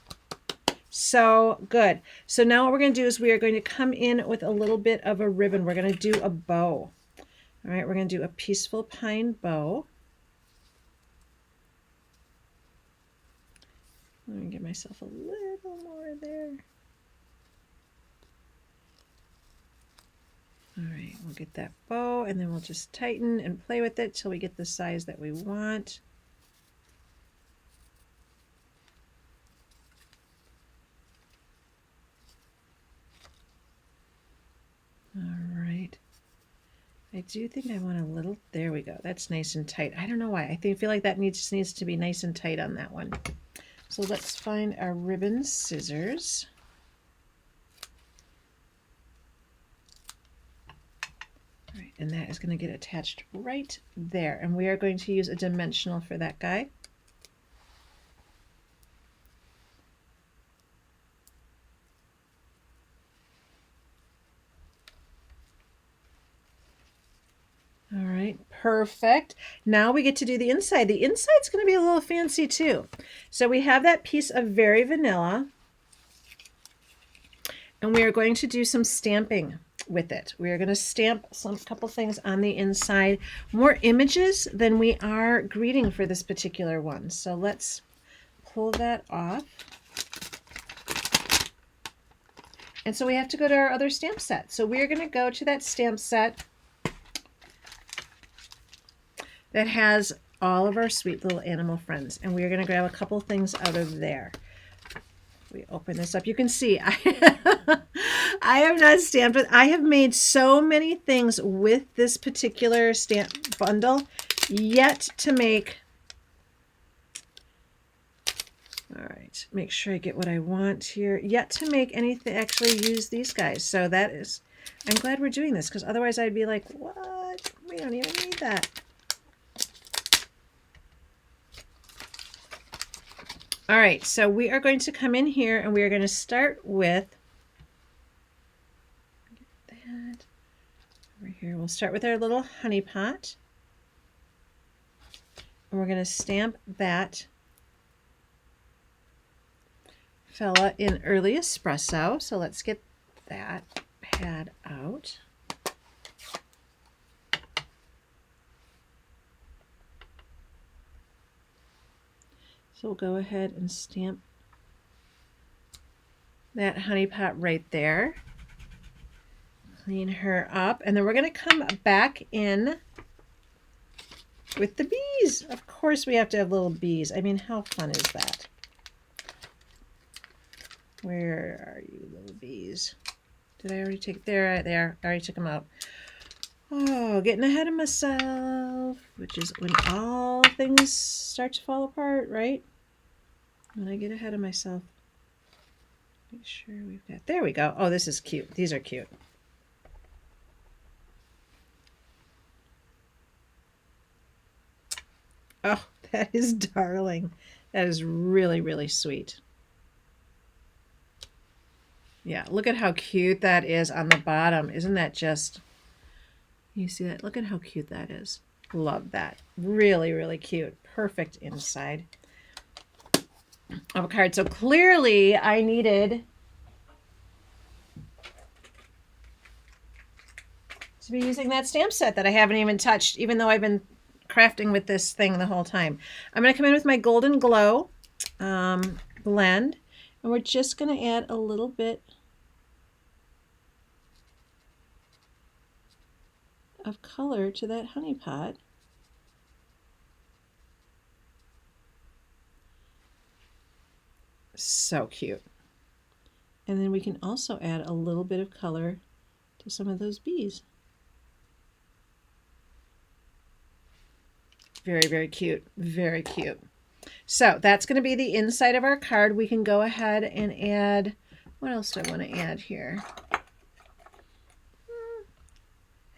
So good. So now what we're going to do is we are going to come in with a little bit of a ribbon. We're going to do a bow. All right, we're going to do a peaceful pine bow. Let me give myself a little more there. All right, we'll get that bow, and then we'll just tighten and play with it till we get the size that we want. All right. I do think I want a little, there we go. That's nice and tight. I don't know why. I feel like that needs to be nice and tight on that one. So let's find our ribbon scissors. All right, and that is going to get attached right there. And we are going to use a dimensional for that guy. All right, perfect. Now we get to do the inside. The inside's going to be a little fancy too. So we have that piece of Very Vanilla, and we are going to do some stamping with it. We are going to stamp a couple things on the inside, more images than we are greeting for this particular one. So let's pull that off. And so we have to go to our other stamp set. So we're going to go to that stamp set that has all of our sweet little animal friends. And we're going to grab a couple things out of there. We open this up. You can see I have not stamped it. I have made so many things with this particular stamp bundle, yet to make. All right, make sure I get what I want here. Yet to make anything, actually use these guys. So that is, I'm glad we're doing this, because otherwise I'd be like, what? We don't even need that. All right, so we are going to come in here and we are going to start with that over here. We'll start with our little honey pot. And we're going to stamp that fella in Early Espresso. So let's get that pad out. So we'll go ahead and stamp that honey pot right there. Clean her up. And then we're going to come back in with the bees. Of course we have to have little bees. I mean, how fun is that? Where are you, little bees? Did I already take, there they are. I already took them out. Oh, getting ahead of myself, which is when all things start to fall apart, right? When I get ahead of myself. Make sure we've got, there we go. Oh, this is cute. These are cute. Oh, that is darling. That is really, really sweet. Yeah, look at how cute that is on the bottom. Isn't that just, you see that? Look at how cute that is. Love that. Really, really cute. Perfect inside of a card. So clearly I needed to be using that stamp set that I haven't even touched, even though I've been crafting with this thing the whole time. I'm going to come in with my Golden Glow blend, and we're just going to add a little bit of color to that honey pot. So cute. And then we can also add a little bit of color to some of those bees. Very, very cute. Very cute. So that's going to be the inside of our card. We can go ahead and add, what else do I want to add here? I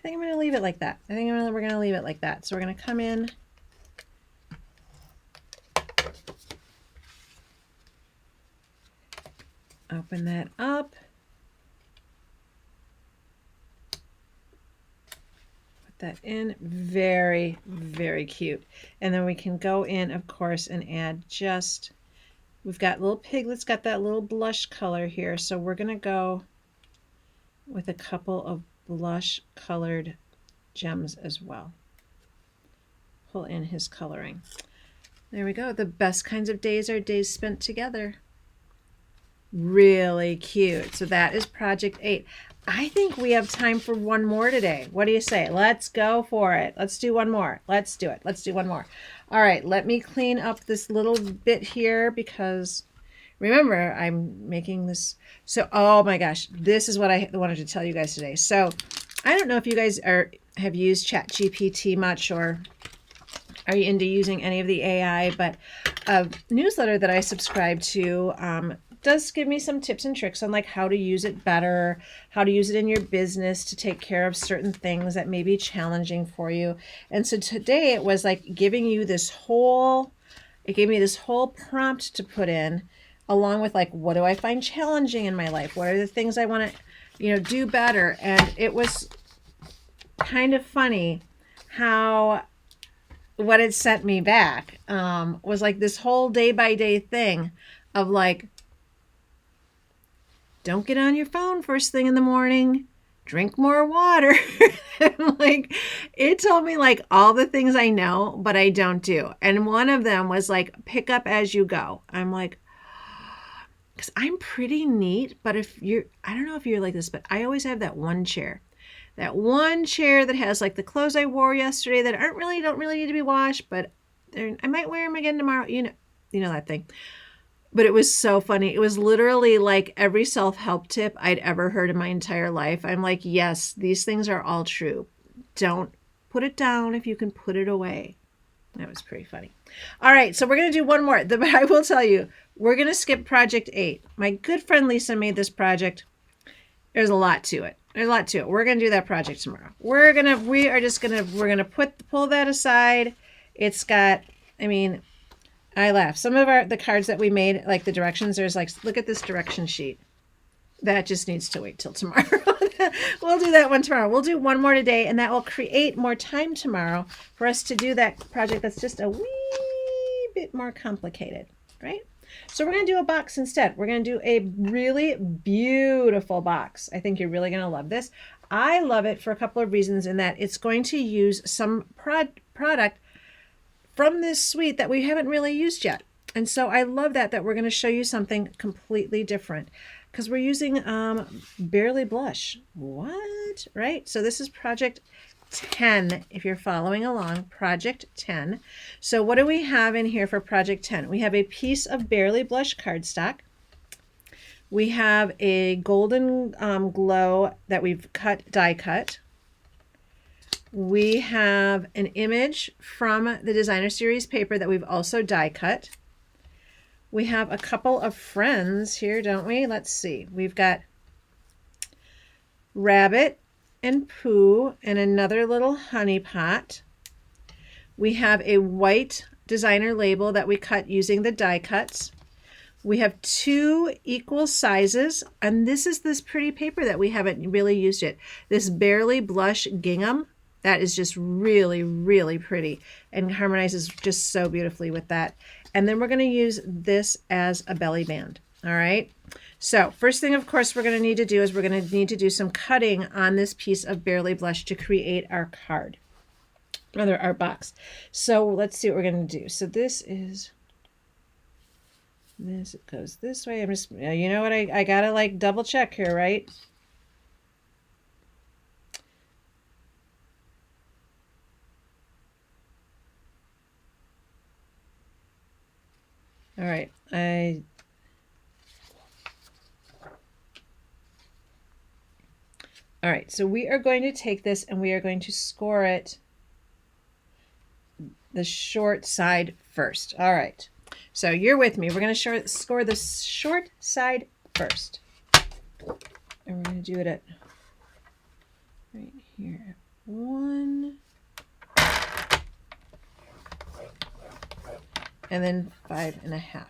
think I'm going to leave it like that. I think we're going to leave it like that. So we're going to come in. Open that up. Put that in. Very, very cute. And then we can go in, of course, and add just, we've got little Piglet's got that little blush color here. So we're going to go with a couple of blush colored gems as well. Pull in his coloring. There we go. The best kinds of days are days spent together. Really cute. So that is project 8. I think we have time for one more today. What do you say? Let's go for it. Let's do one more. Let's do it. Let's do one more. All right, let me clean up this little bit here because remember, I'm making this. So, oh my gosh, this is what I wanted to tell you guys today. So I don't know if you guys have used ChatGPT much, or are you into using any of the AI, but a newsletter that I subscribe to does give me some tips and tricks on like how to use it better, how to use it in your business to take care of certain things that may be challenging for you. And so today it was like giving you this whole, it gave me this whole prompt to put in, along with like, what do I find challenging in my life? What are the things I want to, do better? And it was kind of funny how what it sent me back was like this whole day by day thing of like, don't get on your phone first thing in the morning, drink more water. Like, it told me like all the things I know, but I don't do. And one of them was like, pick up as you go. I'm like, because I'm pretty neat, but I don't know if you're like this, but I always have that one chair that has like the clothes I wore yesterday that don't really need to be washed, but I might wear them again tomorrow. You know that thing. But it was so funny. It was literally like every self-help tip I'd ever heard in my entire life. I'm like, yes, these things are all true. Don't put it down if you can put it away. That was pretty funny. All right, so we're going to do one more. But I will tell you, we're going to skip project 8. My good friend Lisa made this project. There's a lot to it. We're going to do that project tomorrow. We're going to pull that aside. It's got, I laugh. Some of the cards that we made, like the directions, there's like, look at this direction sheet. That just needs to wait till tomorrow. We'll do that one tomorrow. We'll do one more today, and that will create more time tomorrow for us to do that project that's just a wee bit more complicated, right? So we're going to do a box instead. We're going to do a really beautiful box. I think you're really going to love this. I love it for a couple of reasons, in that it's going to use some product from this suite that we haven't really used yet. And so I love that we're going to show you something completely different, because we're using Barely Blush. What? Right? So this is project 10, if you're following along, project 10. So what do we have in here for project 10? We have a piece of Barely Blush cardstock. We have a golden glow that we've die cut. We have an image from the Designer Series paper that we've also die cut. We have a couple of friends here, don't we? Let's see. We've got Rabbit and Pooh and another little honey pot. We have a white designer label that we cut using the die cuts. We have 2 equal sizes, and this is this pretty paper that we haven't really used yet. This Barely Blush gingham. That is just really, really pretty and harmonizes just so beautifully with that. And then we're going to use this as a belly band. All right. So first thing, of course, we're going to need to do is we're going to need to do some cutting on this piece of Barely Blush to create our card, rather our box. So let's see what we're going to do. So this goes this way. I'm just, you know what, I got to like double check here, right? All right, All right, so we are going to take this and we are going to score it the short side first. All right, so you're with me. We're going to score the short side first. And we're going to do it at right here. 1. And then 5.5.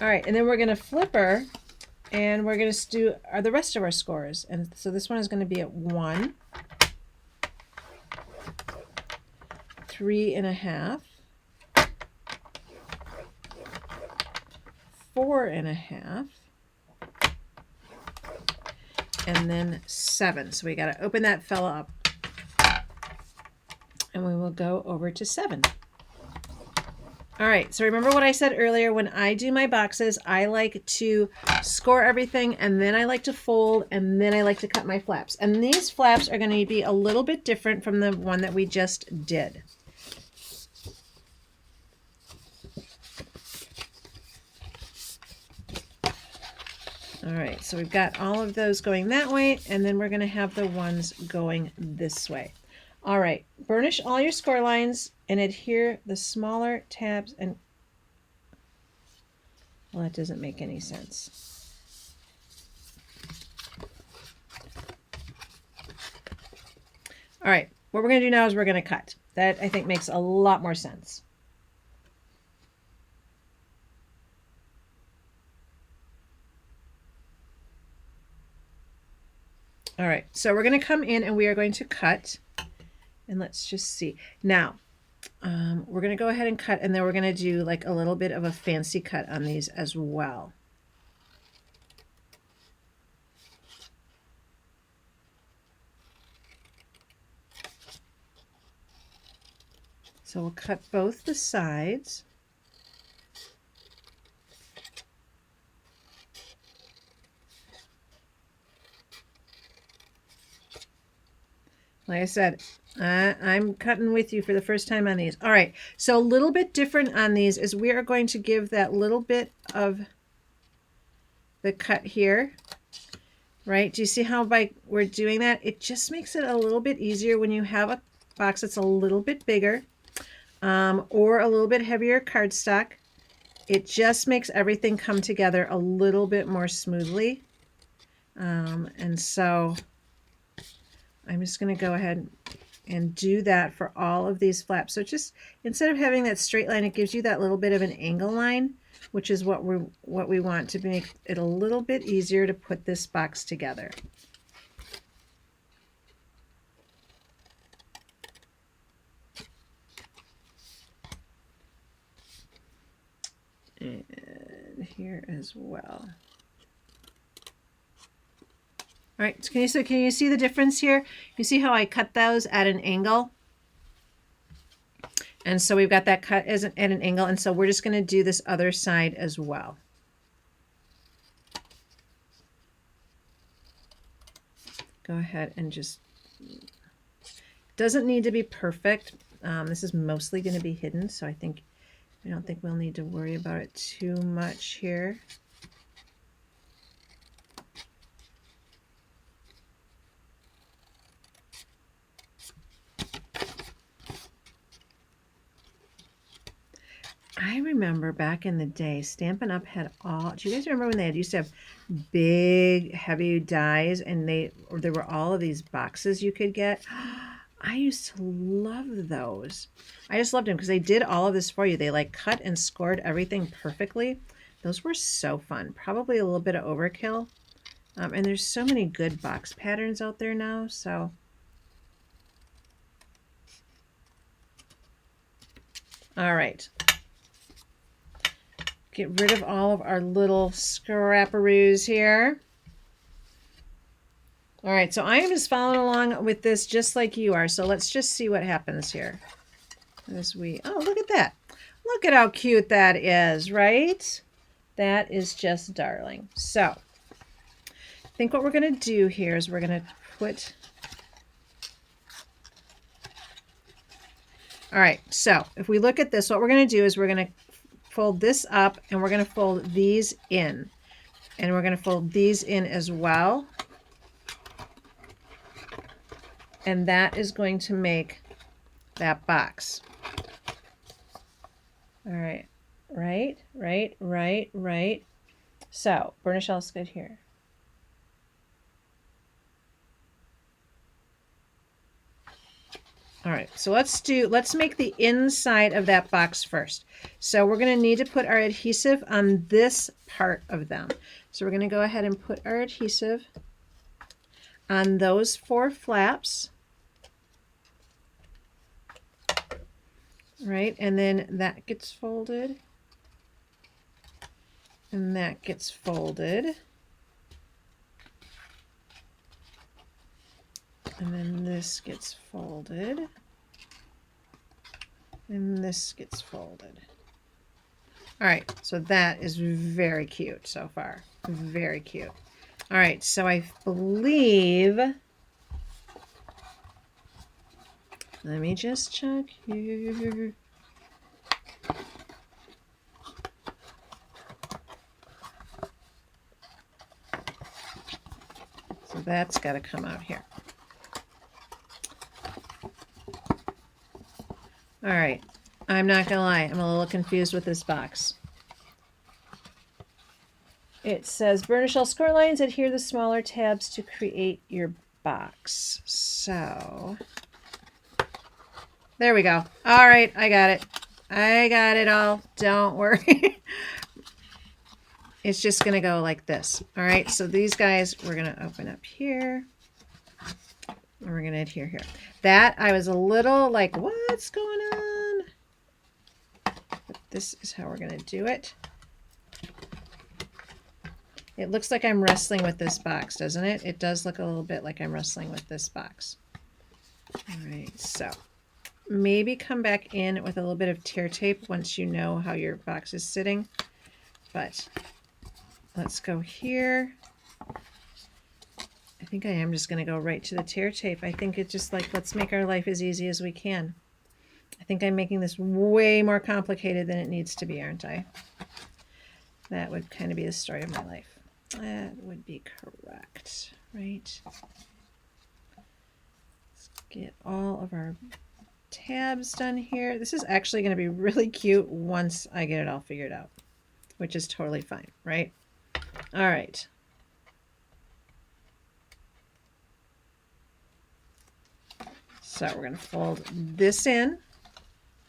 All right, and then we're going to flip her, and we're going to do the rest of our scores. And so this one is going to be at 1, 3.5, 4.5, and then 7. So we got to open that fella up, and we will go over to 7. All right, so remember what I said earlier, when I do my boxes, I like to score everything, and then I like to fold, and then I like to cut my flaps. And these flaps are going to be a little bit different from the one that we just did. All right, so we've got all of those going that way, and then we're going to have the ones going this way. All right, burnish all your score lines and adhere the smaller tabs. And well, that doesn't make any sense. All right, what we're going to do now is we're going to cut. That, I think, makes a lot more sense. All right, so we're going to come in and we are going to cut. And let's just see. Now, we're going to go ahead and cut, and then we're going to do like a little bit of a fancy cut on these as well. So we'll cut both the sides. Like I said, I'm cutting with you for the first time on these. All right, so a little bit different on these is we are going to give that little bit of the cut here, right? Do you see how by we're doing that? It just makes it a little bit easier when you have a box that's a little bit bigger or a little bit heavier cardstock. It just makes everything come together a little bit more smoothly. And so I'm just going to go ahead and do that for all of these flaps. So just instead of having that straight line, it gives you that little bit of an angle line, which is what we want to make it a little bit easier to put this box together. And here as well. All right, so can you see the difference here? You see how I cut those at an angle? And so we've got that cut at an angle, and so we're just going to do this other side as well. Go ahead and just, doesn't need to be perfect. This is mostly going to be hidden, so I don't think we'll need to worry about it too much here. I remember back in the day, Stampin' Up! Had all, do you guys remember when they used to have big, heavy dies, and there were all of these boxes you could get? I used to love those. I just loved them because they did all of this for you. They like cut and scored everything perfectly. Those were so fun. Probably a little bit of overkill. And there's so many good box patterns out there now, so. All right. Get rid of all of our little scrapperoos here. All right, so I am just following along with this just like you are. So let's just see what happens here. Oh, look at that. Look at how cute that is, right? That is just darling. So I think what we're going to do here is we're going to put... All right, so if we look at this, what we're going to do is we're going to fold this up and we're going to fold these in. And we're going to fold these in as well. And that is going to make that box. All right. Right. So burnish all good here. All right, so let's make the inside of that box first. So we're going to need to put our adhesive on this part of them. So we're going to go ahead and put our adhesive on those 4 flaps. Right, and then that gets folded. And that gets folded. And then this gets folded. And this gets folded. All right, so that is very cute so far. Very cute. All right, so I believe, let me just check here. So that's got to come out here. All right, I'm not gonna lie, I'm a little confused with this box. It says burnish all score lines, adhere the smaller tabs to create your box. So there we go. All right, I got it. I got it all. Don't worry. It's just gonna go like this. All right, so these guys we're gonna open up here. And we're gonna adhere here. That I was a little like, what's going on? But this is how we're gonna do it. It looks like I'm wrestling with this box, doesn't it? It does look a little bit like I'm wrestling with this box. All right, so maybe come back in with a little bit of tear tape once you know how your box is sitting. But let's go here. I think I am just going to go right to the tear tape. I think it's just like, let's make our life as easy as we can. I think I'm making this way more complicated than it needs to be, aren't I? That would kind of be the story of my life. That would be correct, right? Let's get all of our tabs done here. This is actually going to be really cute once I get it all figured out, which is totally fine, right? All right. So we're going to fold this in.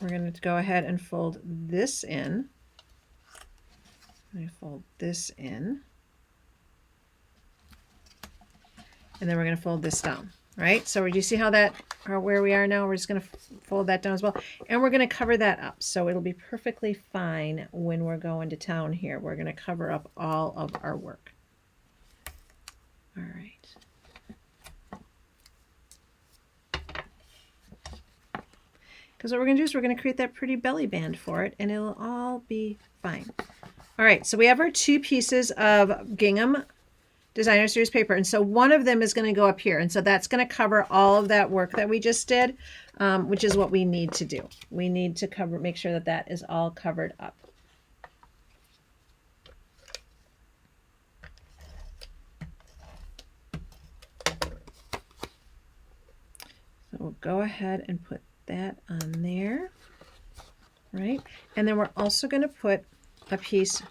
We're going to go ahead and fold this in. I'm going to fold this in. And then we're going to fold this down, right? So do you see how that, or where we are now? We're just going to fold that down as well. And we're going to cover that up. So it'll be perfectly fine when we're going to town here. We're going to cover up all of our work. All right. Because what we're going to do is we're going to create that pretty belly band for it, and it'll all be fine. All right, so we have our 2 pieces of gingham designer series paper, and so one of them is going to go up here, and so that's going to cover all of that work that we just did, which is what we need to do. We need to make sure that that is all covered up. So we'll go ahead and put that on there, right? And then we're also going to put a piece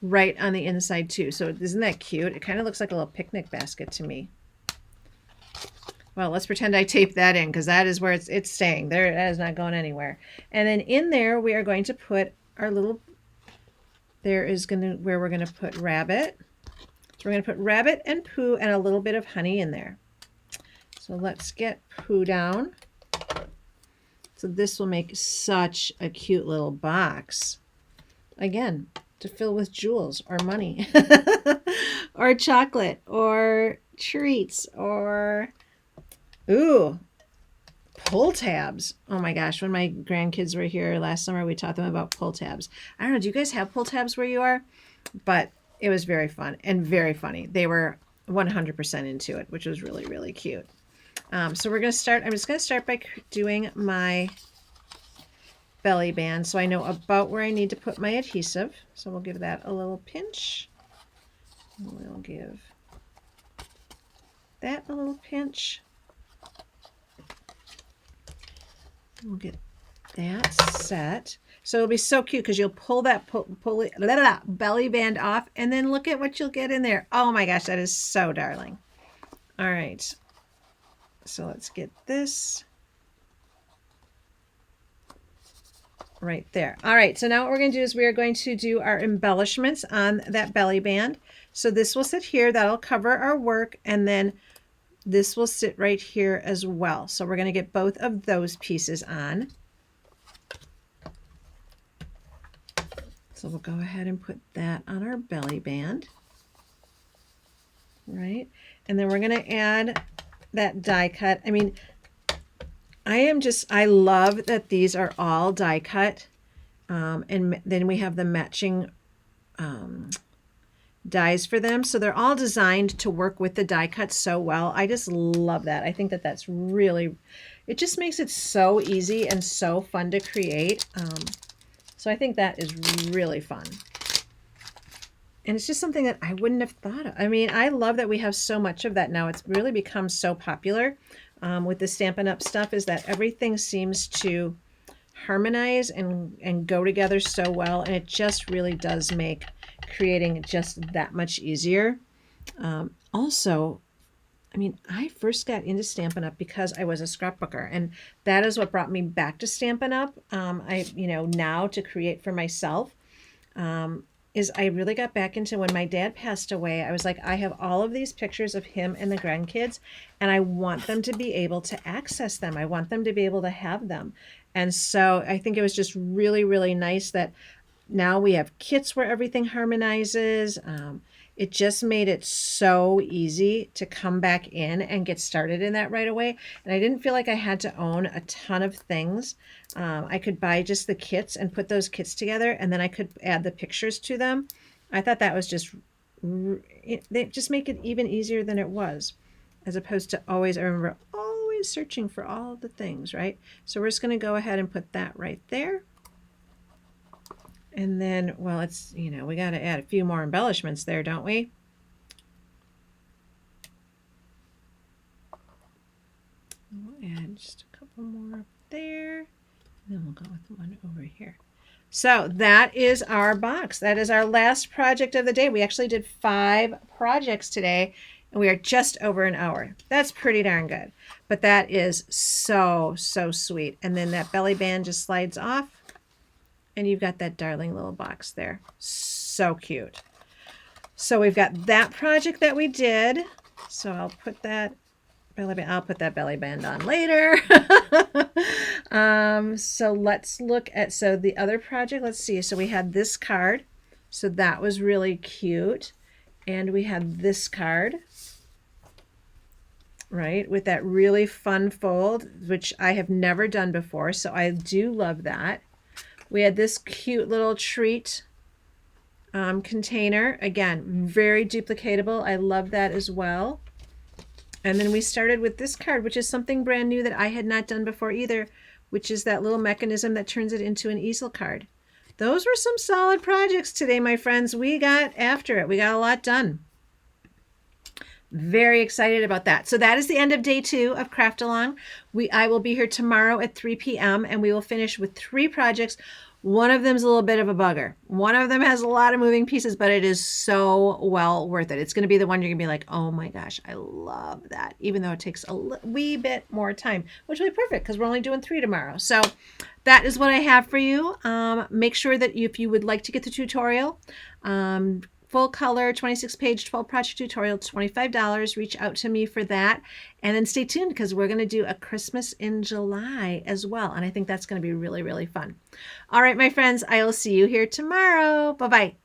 right on the inside too. So isn't that cute? It kind of looks like a little picnic basket to me. Well, let's pretend I taped that in, because that is where it's staying there. That is not going anywhere. And then in there we are going to put our little, where we're going to put rabbit. So we're going to put rabbit and Pooh and a little bit of honey in there. So let's get Pooh down. So this will make such a cute little box. Again, to fill with jewels or money or chocolate or treats or, ooh, pull tabs. Oh my gosh, when my grandkids were here last summer, we taught them about pull tabs. I don't know, do you guys have pull tabs where you are? But it was very fun and very funny. They were 100% into it, which was really, really cute. So we're going to start, I'm just going to start by doing my belly band, so I know about where I need to put my adhesive. So we'll give that a little pinch. We'll give that a little pinch. We'll get that set. So it'll be so cute because you'll pull that belly band off, and then look at what you'll get in there. Oh my gosh, that is so darling. All right. So let's get this right there. All right, so now what we're going to do is we are going to do our embellishments on that belly band. So this will sit here, that'll cover our work, and then this will sit right here as well. So we're going to get both of those pieces on. So we'll go ahead and put that on our belly band, right? And then we're going to add that die cut. I mean, I love that these are all die cut. And then we have the matching dies for them. So they're all designed to work with the die cut so well. I just love that. I think that that's really, it just makes it so easy and so fun to create. So I think that is really fun. And it's just something that I wouldn't have thought of. I mean, I love that we have so much of that now. It's really become so popular with the Stampin' Up! Stuff, is that everything seems to harmonize and go together so well. And it just really does make creating just that much easier. Also, I mean, I first got into Stampin' Up! Because I was a scrapbooker, and that is what brought me back to Stampin' Up! Now to create for myself, is I really got back into when my dad passed away. I was like, I have all of these pictures of him and the grandkids, and I want them to be able to access them. I want them to be able to have them. And so I think it was just really, really nice that now we have kits where everything harmonizes. It just made it so easy to come back in and get started in that right away. And I didn't feel like I had to own a ton of things. I could buy just the kits and put those kits together, and then I could add the pictures to them. I thought that was just, they just make it even easier than it was, as opposed to always, I remember always searching for all the things, right? So we're just going to go ahead and put that right there. And then, well, it's, we got to add a few more embellishments there, don't we? We'll add just a couple more up there. And then we'll go with one over here. So that is our box. That is our last project of the day. We actually did 5 projects today, and we are just over an hour. That's pretty darn good. But that is so, so sweet. And then that belly band just slides off. And you've got that darling little box there. So cute. So we've got that project that we did. So I'll put that belly band, I'll put that belly band on later. So let's look at, so the other project, let's see. So we had this card. So that was really cute. And we had this card, right, with that really fun fold, which I have never done before. So I do love that. We had this cute little treat container. Again, very duplicatable. I love that as well. And then we started with this card, which is something brand new that I had not done before either, which is that little mechanism that turns it into an easel card. Those were some solid projects today, my friends. We got after it. We got a lot done. Very excited about that. So that is the end of day 2 of Craft Along. I will be here tomorrow at 3 p.m. and we will finish with 3 projects. One of them is a little bit of a bugger. One of them has a lot of moving pieces, but it is so well worth it. It's going to be the one you're going to be like, oh my gosh, I love that. Even though it takes a wee bit more time, which will be perfect because we're only doing 3 tomorrow. So that is what I have for you. Make sure that if you would like to get the tutorial, full color, 26-page, 12-project tutorial, $25. Reach out to me for that. And then stay tuned because we're going to do a Christmas in July as well. And I think that's going to be really, really fun. All right, my friends, I will see you here tomorrow. Bye-bye.